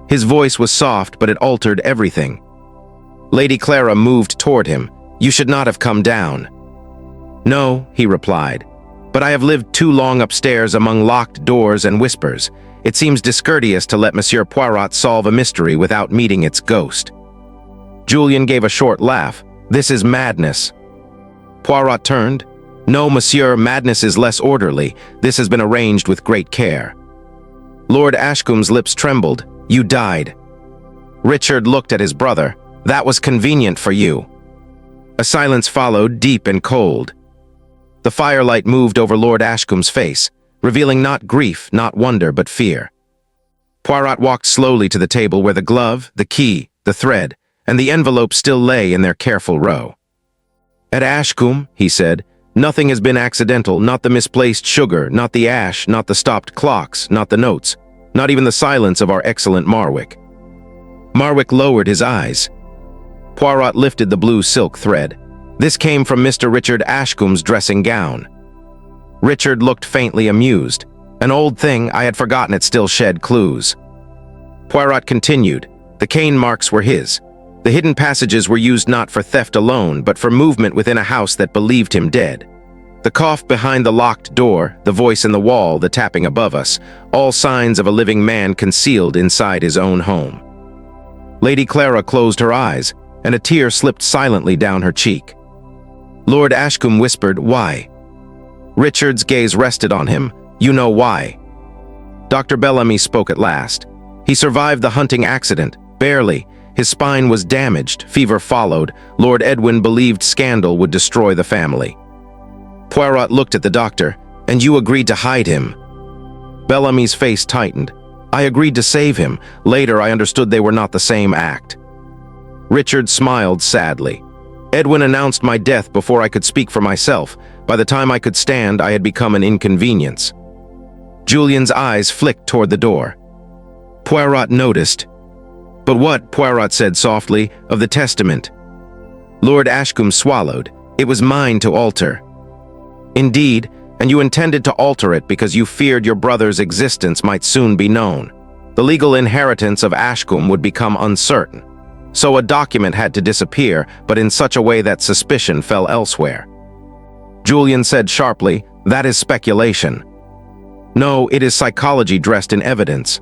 His voice was soft, but it altered everything. Lady Clara moved toward him. "You should not have come down." "No," he replied, "but I have lived too long upstairs among locked doors and whispers. It seems discourteous to let Monsieur Poirot solve a mystery without meeting its ghost." Julian gave a short laugh. "This is madness." Poirot turned. "No, monsieur, madness is less orderly. This has been arranged with great care." Lord Ashcombe's lips trembled. "You died." Richard looked at his brother. "That was convenient for you." A silence followed, deep and cold. The firelight moved over Lord Ashcombe's face, revealing not grief, not wonder, but fear. Poirot walked slowly to the table where the glove, the key, the thread, and the envelope still lay in their careful row. "At Ashcombe," he said, "nothing has been accidental, not the misplaced sugar, not the ash, not the stopped clocks, not the notes, not even the silence of our excellent Marwick." Marwick lowered his eyes. Poirot lifted the blue silk thread. "This came from Mr. Richard Ashcombe's dressing gown." Richard looked faintly amused. "An old thing, I had forgotten it still shed clues." Poirot continued. "The cane marks were his. The hidden passages were used not for theft alone, but for movement within a house that believed him dead. The cough behind the locked door, the voice in the wall, the tapping above us, all signs of a living man concealed inside his own home." Lady Clara closed her eyes, and a tear slipped silently down her cheek. Lord Ashcombe whispered, "Why?" Richard's gaze rested on him. "You know why." Dr. Bellamy spoke at last. "He survived the hunting accident, barely. His spine was damaged, fever followed. Lord Edwin believed scandal would destroy the family." Poirot looked at the doctor. "And you agreed to hide him." Bellamy's face tightened. "I agreed to save him. Later I understood they were not the same act." Richard smiled sadly. "Edwin announced my death before I could speak for myself. By the time I could stand, I had become an inconvenience." Julian's eyes flicked toward the door. Poirot noticed. "But what," Poirot said softly, "of the testament?" Lord Ashcombe swallowed. "It was mine to alter." "Indeed, and you intended to alter it because you feared your brother's existence might soon be known. The legal inheritance of Ashcombe would become uncertain. So a document had to disappear, but in such a way that suspicion fell elsewhere." Julian said sharply, "That is speculation." "No, it is psychology dressed in evidence."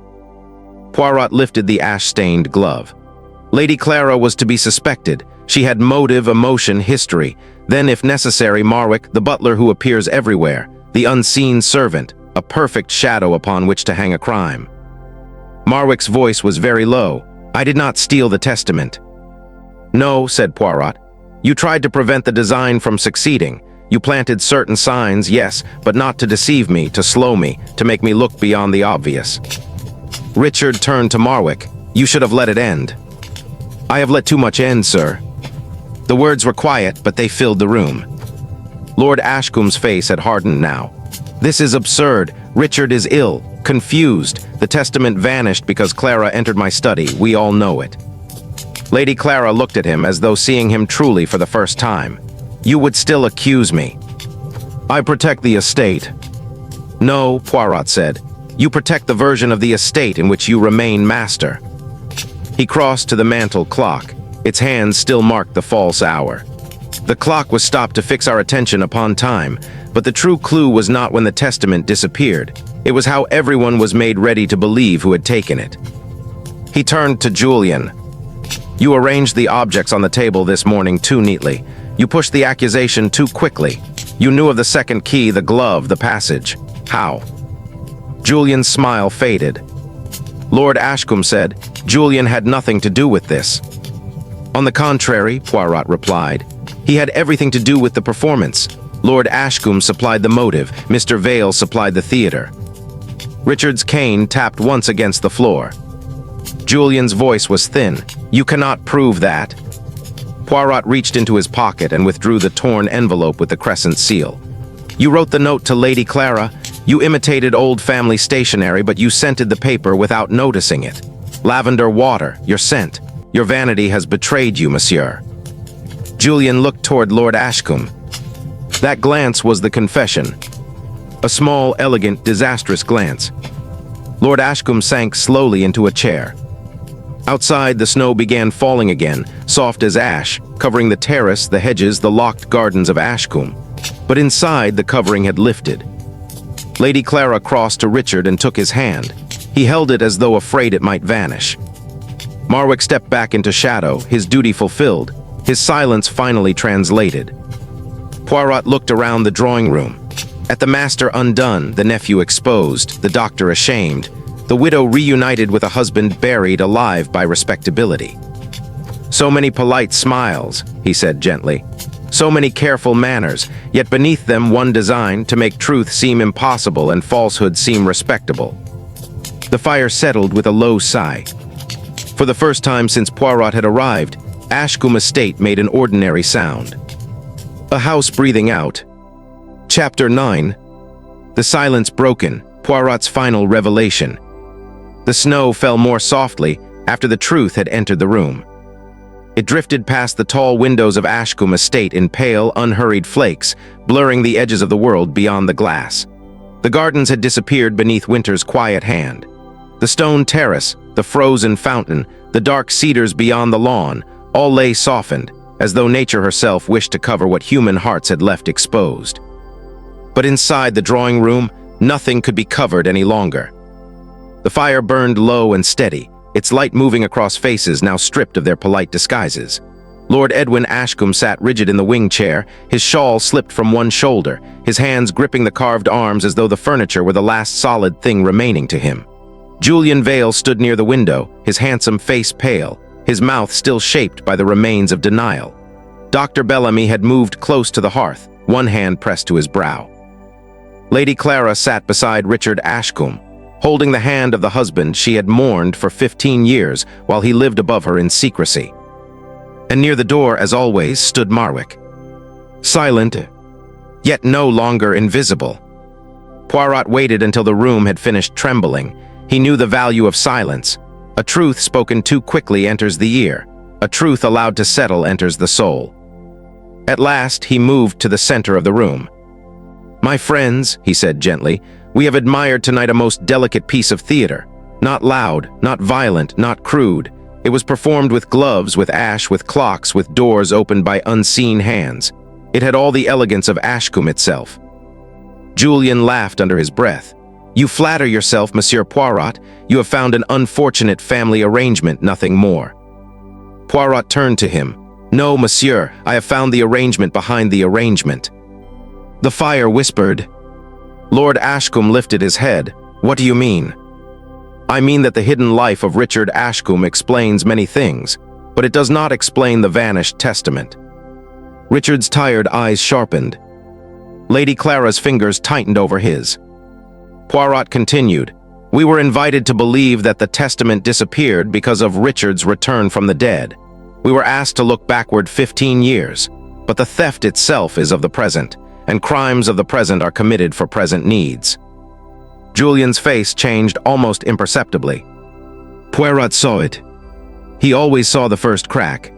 Poirot lifted the ash-stained glove. Lady Clara was to be suspected. She had motive, emotion, history. Then, if necessary, Marwick, the butler who appears everywhere, the unseen servant, a perfect shadow upon which to hang a crime. Marwick's voice was very low. "I did not steal the testament." "No," said Poirot. "You tried to prevent the design from succeeding. You planted certain signs, yes, but not to deceive me, to slow me, to make me look beyond the obvious." Richard turned to Marwick. "You should have let it end." "I have let too much end, sir." The words were quiet, but they filled the room. Lord Ashcombe's face had hardened now. "This is absurd. Richard is ill, confused. The testament vanished because Clara entered my study. We all know it." Lady Clara looked at him as though seeing him truly for the first time. "You would still accuse me." "I protect the estate." "No," Poirot said. "You protect the version of the estate in which you remain master." He crossed to the mantel clock. Its hands still marked the false hour. The clock was stopped to fix our attention upon time, but the true clue was not when the testament disappeared. It was how everyone was made ready to believe who had taken it. He turned to Julian. "You arranged the objects on the table this morning too neatly. You pushed the accusation too quickly. You knew of the second key, the glove, the passage. How? Julian's smile faded. Lord Ashcombe said, Julian had nothing to do with this. On the contrary, Poirot replied, he had everything to do with the performance. Lord Ashcombe supplied the motive, Mr. Vale supplied the theater. Richard's cane tapped once against the floor. Julian's voice was thin. You cannot prove that. Poirot reached into his pocket and withdrew the torn envelope with the crescent seal. You wrote the note to Lady Clara. You imitated old family stationery, but you scented the paper without noticing it. Lavender water, your scent. Your vanity has betrayed you, monsieur. Julian looked toward Lord Ashcombe. That glance was the confession. A small, elegant, disastrous glance. Lord Ashcombe sank slowly into a chair. Outside, the snow began falling again, soft as ash, covering the terrace, the hedges, the locked gardens of Ashcombe. But inside, the covering had lifted. Lady Clara crossed to Richard and took his hand. He held it as though afraid it might vanish. Marwick stepped back into shadow, his duty fulfilled, his silence finally translated. Poirot looked around the drawing room. At the master undone, the nephew exposed, the doctor ashamed, the widow reunited with a husband buried alive by respectability. So many polite smiles, he said gently. So many careful manners, yet beneath them one design to make truth seem impossible and falsehood seem respectable. The fire settled with a low sigh. For the first time since Poirot had arrived, Ashcombe Estate made an ordinary sound. A house breathing out. Chapter 9. The silence broken, Poirot's final revelation. The snow fell more softly after the truth had entered the room. It drifted past the tall windows of Ashcombe Estate in pale, unhurried flakes, blurring the edges of the world beyond the glass. The gardens had disappeared beneath winter's quiet hand. The stone terrace, the frozen fountain, the dark cedars beyond the lawn, all lay softened, as though nature herself wished to cover what human hearts had left exposed. But inside the drawing room, nothing could be covered any longer. The fire burned low and steady, its light moving across faces now stripped of their polite disguises. Lord Edwin Ashcombe sat rigid in the wing chair, his shawl slipped from one shoulder, his hands gripping the carved arms as though the furniture were the last solid thing remaining to him. Julian Vale stood near the window, his handsome face pale, his mouth still shaped by the remains of denial. Dr. Bellamy had moved close to the hearth, one hand pressed to his brow. Lady Clara sat beside Richard Ashcombe, holding the hand of the husband she had mourned for 15 years while he lived above her in secrecy. And near the door, as always, stood Marwick. Silent, yet no longer invisible. Poirot waited until the room had finished trembling. He knew the value of silence. A truth spoken too quickly enters the ear. A truth allowed to settle enters the soul. At last, he moved to the center of the room. My friends, he said gently, we have admired tonight a most delicate piece of theater. Not loud, not violent, not crude. It was performed with gloves, with ash, with clocks, with doors opened by unseen hands. It had all the elegance of Ashcombe itself. Julian laughed under his breath. You flatter yourself, Monsieur Poirot. You have found an unfortunate family arrangement, nothing more. Poirot turned to him. No, monsieur, I have found the arrangement behind the arrangement. The fire whispered. Lord Ashcombe lifted his head. What do you mean? I mean that the hidden life of Richard Ashcombe explains many things, but it does not explain the vanished testament. Richard's tired eyes sharpened. Lady Clara's fingers tightened over his. Poirot continued. We were invited to believe that the testament disappeared because of Richard's return from the dead. We were asked to look backward 15 years, but the theft itself is of the present, and crimes of the present are committed for present needs. Julian's face changed almost imperceptibly. Poirot saw it. He always saw the first crack.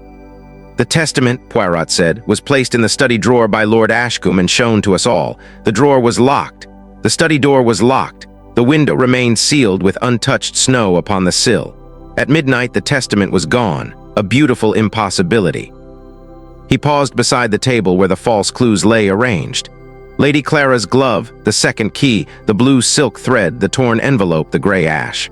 The testament, Poirot said, was placed in the study drawer by Lord Ashcombe and shown to us all. The drawer was locked. The study door was locked. The window remained sealed with untouched snow upon the sill. At midnight, the testament was gone, a beautiful impossibility. He paused beside the table where the false clues lay arranged. Lady Clara's glove, the second key, the blue silk thread, the torn envelope, the gray ash.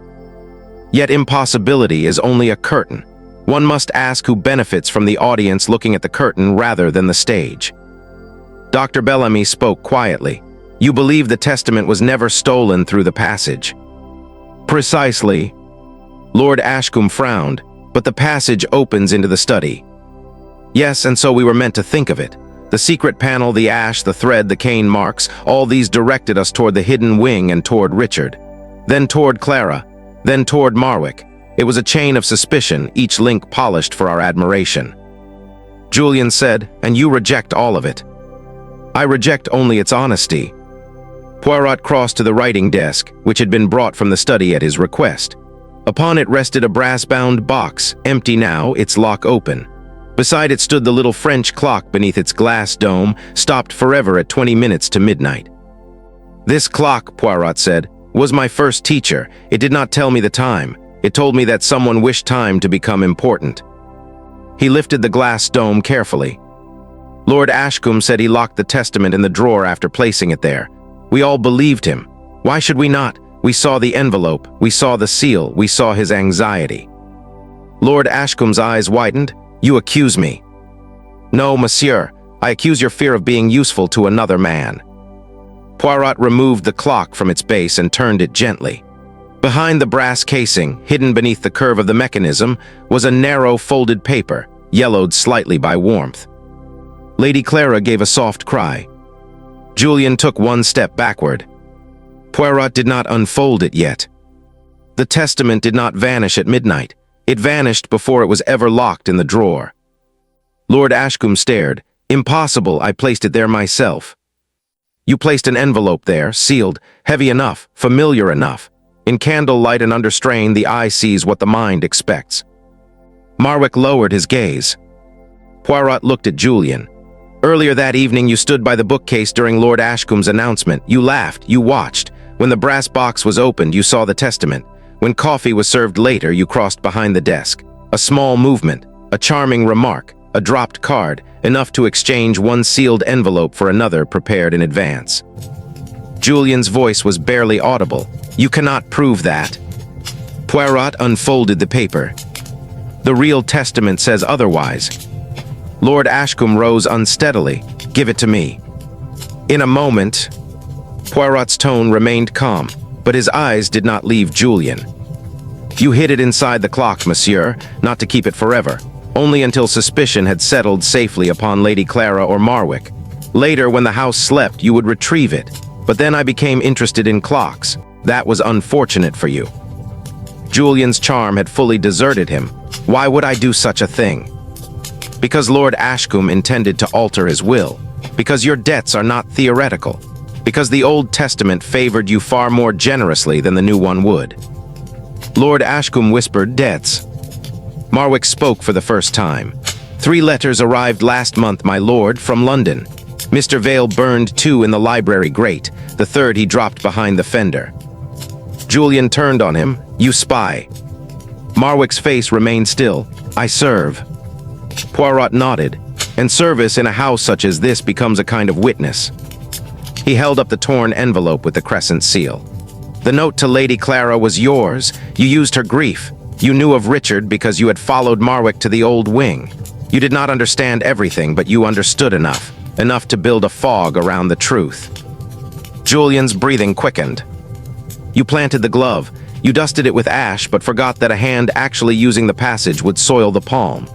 Yet impossibility is only a curtain. One must ask who benefits from the audience looking at the curtain rather than the stage. Dr. Bellamy spoke quietly. "You believe the testament was never stolen through the passage?" "Precisely." Lord Ashcombe frowned, "But the passage opens into the study." "Yes, and so we were meant to think of it. The secret panel, the ash, the thread, the cane marks, all these directed us toward the hidden wing and toward Richard. Then toward Clara, then toward Marwick. It was a chain of suspicion, each link polished for our admiration." Julian said, "And you reject all of it." "I reject only its honesty." Poirot crossed to the writing desk, which had been brought from the study at his request. Upon it rested a brass-bound box, empty now, its lock open. Beside it stood the little French clock beneath its glass dome, stopped forever at 20 minutes to midnight. "This clock," Poirot said, "was my first teacher. It did not tell me the time. It told me that someone wished time to become important." He lifted the glass dome carefully. "Lord Ashcombe said he locked the testament in the drawer after placing it there. We all believed him. Why should we not? We saw the envelope, we saw the seal, we saw his anxiety." Lord Ashcombe's eyes widened. "You accuse me." "No, monsieur. I accuse your fear of being useful to another man." Poirot removed the clock from its base and turned it gently. Behind the brass casing, hidden beneath the curve of the mechanism, was a narrow folded paper, yellowed slightly by warmth. Lady Clara gave a soft cry. Julian took one step backward. Poirot did not unfold it yet. The testament did not vanish at midnight. It vanished before it was ever locked in the drawer. Lord Ashcombe stared. "Impossible, I placed it there myself." "You placed an envelope there, sealed, heavy enough, familiar enough. In candlelight and under strain, the eye sees what the mind expects." Marwick lowered his gaze. Poirot looked at Julian. "Earlier that evening you stood by the bookcase during Lord Ashcombe's announcement. You laughed, you watched. When the brass box was opened, you saw the testament. When coffee was served later, you crossed behind the desk. A small movement, a charming remark, a dropped card, enough to exchange one sealed envelope for another prepared in advance." Julian's voice was barely audible. "You cannot prove that." Poirot unfolded the paper. "The real testament says otherwise." Lord Ashcombe rose unsteadily. "Give it to me." "In a moment." Poirot's tone remained calm, but his eyes did not leave Julian. "You hid it inside the clock, monsieur, not to keep it forever, only until suspicion had settled safely upon Lady Clara or Marwick. Later, when the house slept, you would retrieve it. But then I became interested in clocks. That was unfortunate for you." Julian's charm had fully deserted him. "Why would I do such a thing?" "Because Lord Ashcombe intended to alter his will. Because your debts are not theoretical. Because the Old Testament favored you far more generously than the new one would." Lord Ashcombe whispered, "Debts." Marwick spoke for the first time. "3 letters arrived last month, my lord, from London. Mr. Vale burned 2 in the library grate. The third he dropped behind the fender." Julian turned on him. "You spy." Marwick's face remained still. "I serve." Poirot nodded. "And service in a house such as this becomes a kind of witness." He held up the torn envelope with the crescent seal. "The note to Lady Clara was yours. You used her grief. You knew of Richard because you had followed Marwick to the old wing. You did not understand everything, but you understood enough to build a fog around the truth." Julian's breathing quickened. "You planted the glove. You dusted it with ash, but forgot that a hand actually using the passage would soil the palm.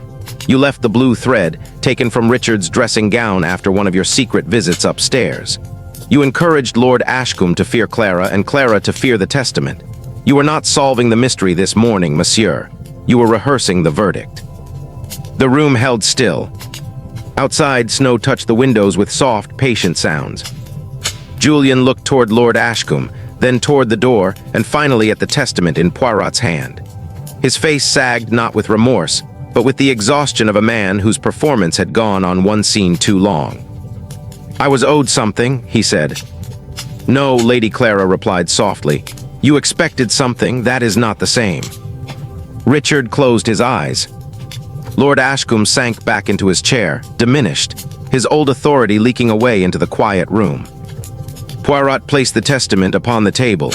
You left the blue thread, taken from Richard's dressing gown after one of your secret visits upstairs. You encouraged Lord Ashcombe to fear Clara and Clara to fear the testament. You were not solving the mystery this morning, monsieur. You were rehearsing the verdict." The room held still. Outside, snow touched the windows with soft, patient sounds. Julian looked toward Lord Ashcombe, then toward the door, and finally at the testament in Poirot's hand. His face sagged not with remorse, but with the exhaustion of a man whose performance had gone on one scene too long. "I was owed something," he said. "No," Lady Clara replied softly. "You expected something, that is not the same." Richard closed his eyes. Lord Ashcombe sank back into his chair, diminished, his old authority leaking away into the quiet room. Poirot placed the testament upon the table.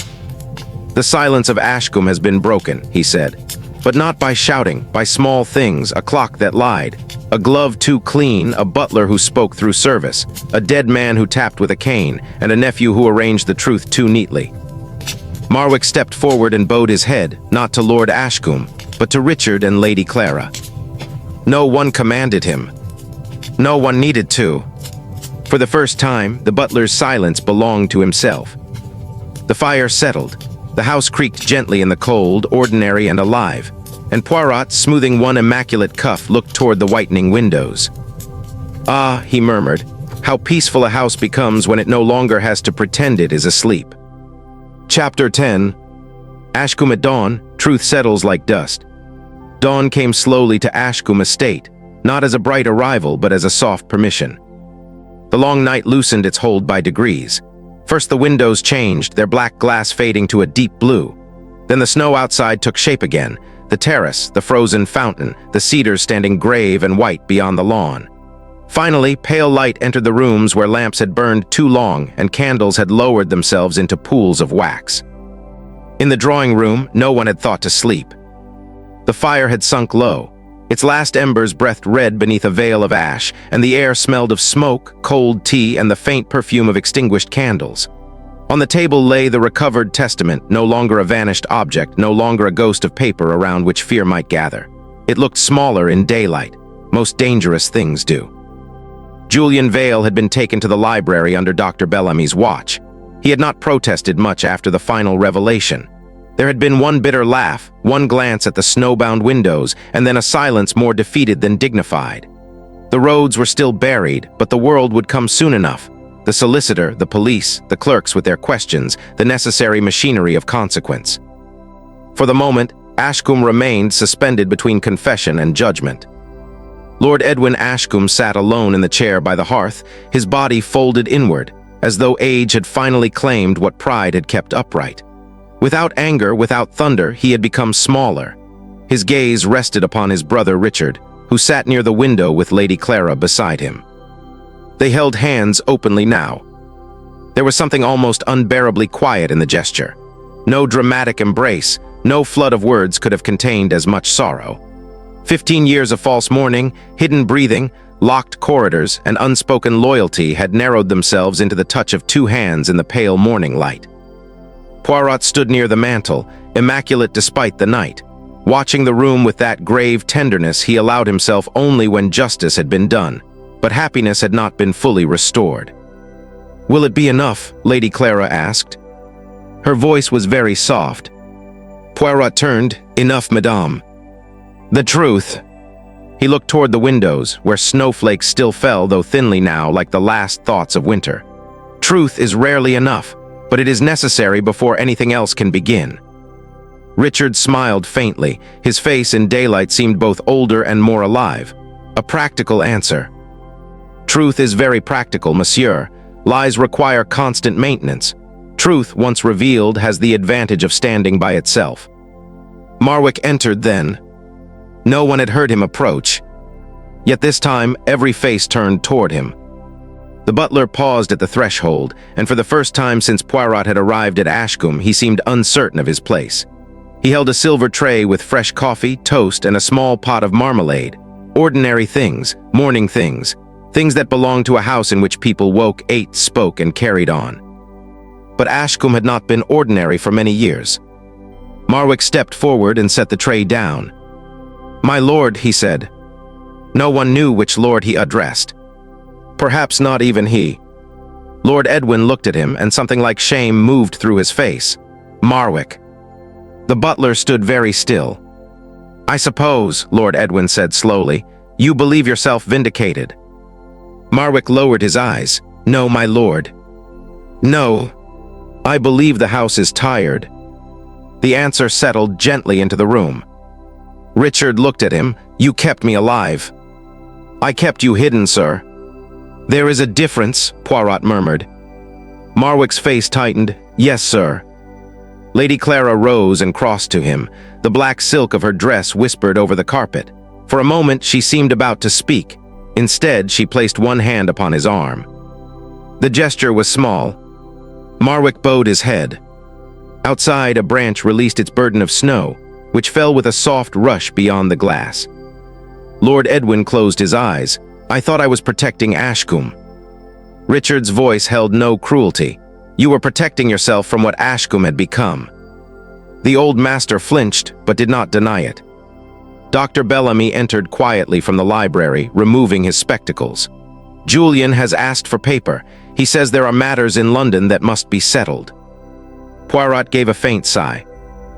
"The silence of Ashcombe has been broken," he said. "But not by shouting, by small things, a clock that lied, A glove too clean, a butler who spoke through service, a dead man who tapped with a cane, and a nephew who arranged the truth too neatly. Marwick stepped forward and bowed his head, not to Lord Ashcombe, but to Richard and Lady Clara. No one commanded him. No one needed to. For the first time, the butler's silence belonged to himself. The fire settled. The house creaked gently in the cold, ordinary and alive, and Poirot, smoothing one immaculate cuff, looked toward the whitening windows. "Ah," he murmured, "how peaceful a house becomes when it no longer has to pretend it is asleep." Chapter 10. Ashcombe at dawn, truth settles like dust. Dawn came slowly to Ashcombe Estate, not as a bright arrival but as a soft permission. The long night loosened its hold by degrees. First the windows changed, their black glass fading to a deep blue. Then the snow outside took shape again, the terrace, the frozen fountain, the cedars standing grave and white beyond the lawn. Finally, pale light entered the rooms where lamps had burned too long and candles had lowered themselves into pools of wax. In the drawing room, no one had thought to sleep. The fire had sunk low. Its last embers breathed red beneath a veil of ash, and the air smelled of smoke, cold tea, and the faint perfume of extinguished candles. On the table lay the recovered testament, no longer a vanished object, no longer a ghost of paper around which fear might gather. It looked smaller in daylight. Most dangerous things do. Julian Vale had been taken to the library under Dr. Bellamy's watch. He had not protested much after the final revelation. There had been one bitter laugh, one glance at the snowbound windows, and then a silence more defeated than dignified. The roads were still buried, but the world would come soon enough. The solicitor, the police, the clerks with their questions, the necessary machinery of consequence. For the moment, Ashcombe remained suspended between confession and judgment. Lord Edwin Ashcombe sat alone in the chair by the hearth, his body folded inward, as though age had finally claimed what pride had kept upright. Without anger, without thunder, he had become smaller. His gaze rested upon his brother Richard, who sat near the window with Lady Clara beside him. They held hands openly now. There was something almost unbearably quiet in the gesture. No dramatic embrace, no flood of words could have contained as much sorrow. 15 years of false mourning, hidden breathing, locked corridors, and unspoken loyalty had narrowed themselves into the touch of two hands in the pale morning light. Poirot stood near the mantel, immaculate despite the night. Watching the room with that grave tenderness he allowed himself only when justice had been done, but happiness had not been fully restored. "Will it be enough?" Lady Clara asked. Her voice was very soft. Poirot turned. "Enough, madame." "The truth." He looked toward the windows, where snowflakes still fell, though thinly now, like the last thoughts of winter. "Truth is rarely enough, but it is necessary before anything else can begin." Richard smiled faintly. His face in daylight seemed both older and more alive. A practical answer. "Truth is very practical, monsieur. Lies require constant maintenance. Truth, once revealed, has the advantage of standing by itself." Marwick entered then. No one had heard him approach. Yet this time, every face turned toward him. The butler paused at the threshold, and for the first time since Poirot had arrived at Ashcombe, he seemed uncertain of his place. He held a silver tray with fresh coffee, toast, and a small pot of marmalade. Ordinary things, morning things, things that belonged to a house in which people woke, ate, spoke, and carried on. But Ashcombe had not been ordinary for many years. Marwick stepped forward and set the tray down. "My lord," he said. No one knew which lord he addressed. Perhaps not even he. Lord Edwin looked at him, and something like shame moved through his face. "Marwick." The butler stood very still. "I suppose," Lord Edwin said slowly, "you believe yourself vindicated." Marwick lowered his eyes. "No, my lord. No. I believe the house is tired." The answer settled gently into the room. Richard looked at him. "You kept me alive." "I kept you hidden, sir." "There is a difference," Poirot murmured. Marwick's face tightened. "Yes, sir." Lady Clara rose and crossed to him. The black silk of her dress whispered over the carpet. For a moment, she seemed about to speak. Instead, she placed one hand upon his arm. The gesture was small. Marwick bowed his head. Outside, a branch released its burden of snow, which fell with a soft rush beyond the glass. Lord Edwin closed his eyes. "I thought I was protecting Ashcombe." Richard's voice held no cruelty. "You were protecting yourself from what Ashcombe had become." The old master flinched, but did not deny it. Dr. Bellamy entered quietly from the library, removing his spectacles. "Julian has asked for paper. He says there are matters in London that must be settled." Poirot gave a faint sigh.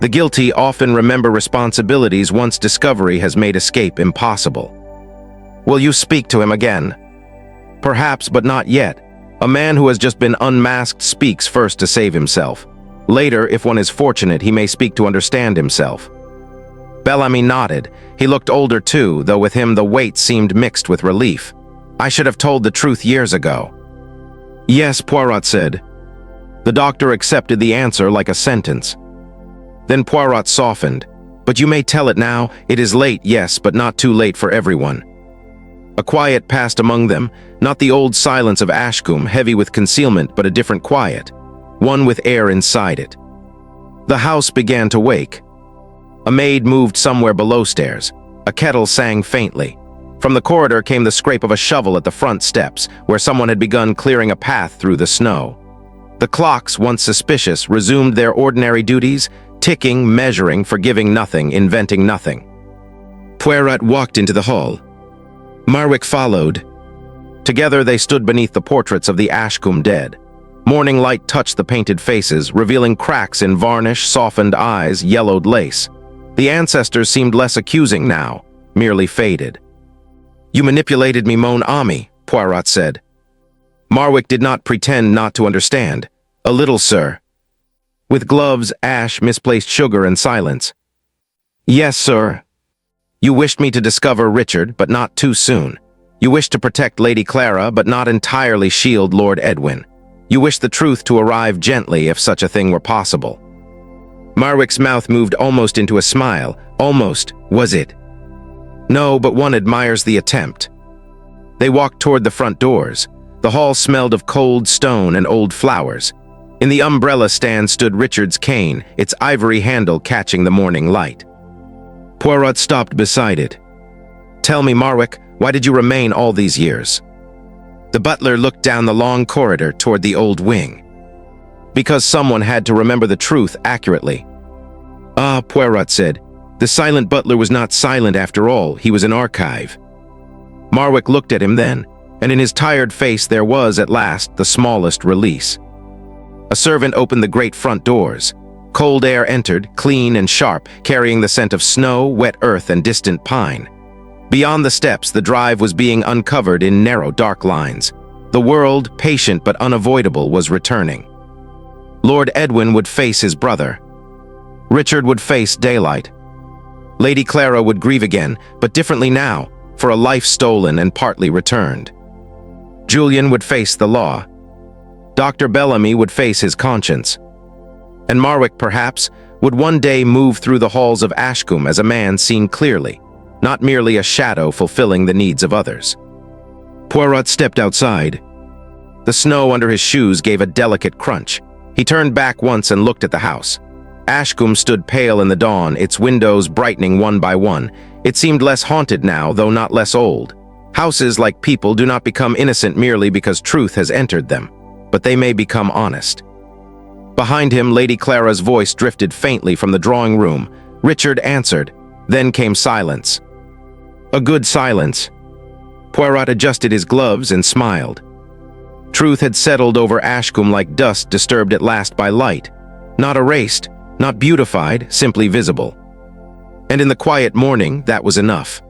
The guilty often remember responsibilities once discovery has made escape impossible. "Will you speak to him again?" "Perhaps, but not yet. A man who has just been unmasked speaks first to save himself. Later, if one is fortunate, he may speak to understand himself." Bellamy nodded. He looked older too, though with him the weight seemed mixed with relief. "I should have told the truth years ago." "Yes," Poirot said. The doctor accepted the answer like a sentence. Then Poirot softened. "But you may tell it now. It is late, yes, but not too late for everyone." A quiet passed among them, not the old silence of Ashcombe, heavy with concealment, but a different quiet, one with air inside it. The house began to wake. A maid moved somewhere below stairs. A kettle sang faintly. From the corridor came the scrape of a shovel at the front steps, where someone had begun clearing a path through the snow. The clocks, once suspicious, resumed their ordinary duties, ticking, measuring, forgiving nothing, inventing nothing. Poirot walked into the hall. Marwick followed. Together they stood beneath the portraits of the Ashcombe dead. Morning light touched the painted faces, revealing cracks in varnish, softened eyes, yellowed lace. The ancestors seemed less accusing now, merely faded. "You manipulated me, mon ami," Poirot said. Marwick did not pretend not to understand. "A little, sir." With gloves, ash, misplaced sugar, and silence. "Yes, sir. You wished me to discover Richard, but not too soon. You wished to protect Lady Clara, but not entirely shield Lord Edwin. You wished the truth to arrive gently if such a thing were possible." Marwick's mouth moved almost into a smile. Almost, was it? No, but one admires the attempt. They walked toward the front doors. The hall smelled of cold stone and old flowers. In the umbrella stand stood Richard's cane, its ivory handle catching the morning light. Poirot stopped beside it. "Tell me, Marwick, why did you remain all these years?" The butler looked down the long corridor toward the old wing. "Because someone had to remember the truth accurately." "Ah," Poirot said. "The silent butler was not silent after all, he was an archive." Marwick looked at him then, and in his tired face there was, at last, the smallest release. A servant opened the great front doors. Cold air entered, clean and sharp, carrying the scent of snow, wet earth, and distant pine. Beyond the steps, the drive was being uncovered in narrow, dark lines. The world, patient but unavoidable, was returning. Lord Edwin would face his brother. Richard would face daylight. Lady Clara would grieve again, but differently now, for a life stolen and partly returned. Julian would face the law. Dr. Bellamy would face his conscience. And Marwick, perhaps, would one day move through the halls of Ashcombe as a man seen clearly, not merely a shadow fulfilling the needs of others. Poirot stepped outside. The snow under his shoes gave a delicate crunch. He turned back once and looked at the house. Ashcombe stood pale in the dawn, its windows brightening one by one. It seemed less haunted now, though not less old. Houses, like people, do not become innocent merely because truth has entered them, but they may become honest. Behind him, Lady Clara's voice drifted faintly from the drawing room. Richard answered. Then came silence. A good silence. Poirot adjusted his gloves and smiled. Truth had settled over Ashcombe like dust disturbed at last by light. Not erased, not beautified, simply visible. And in the quiet morning, that was enough.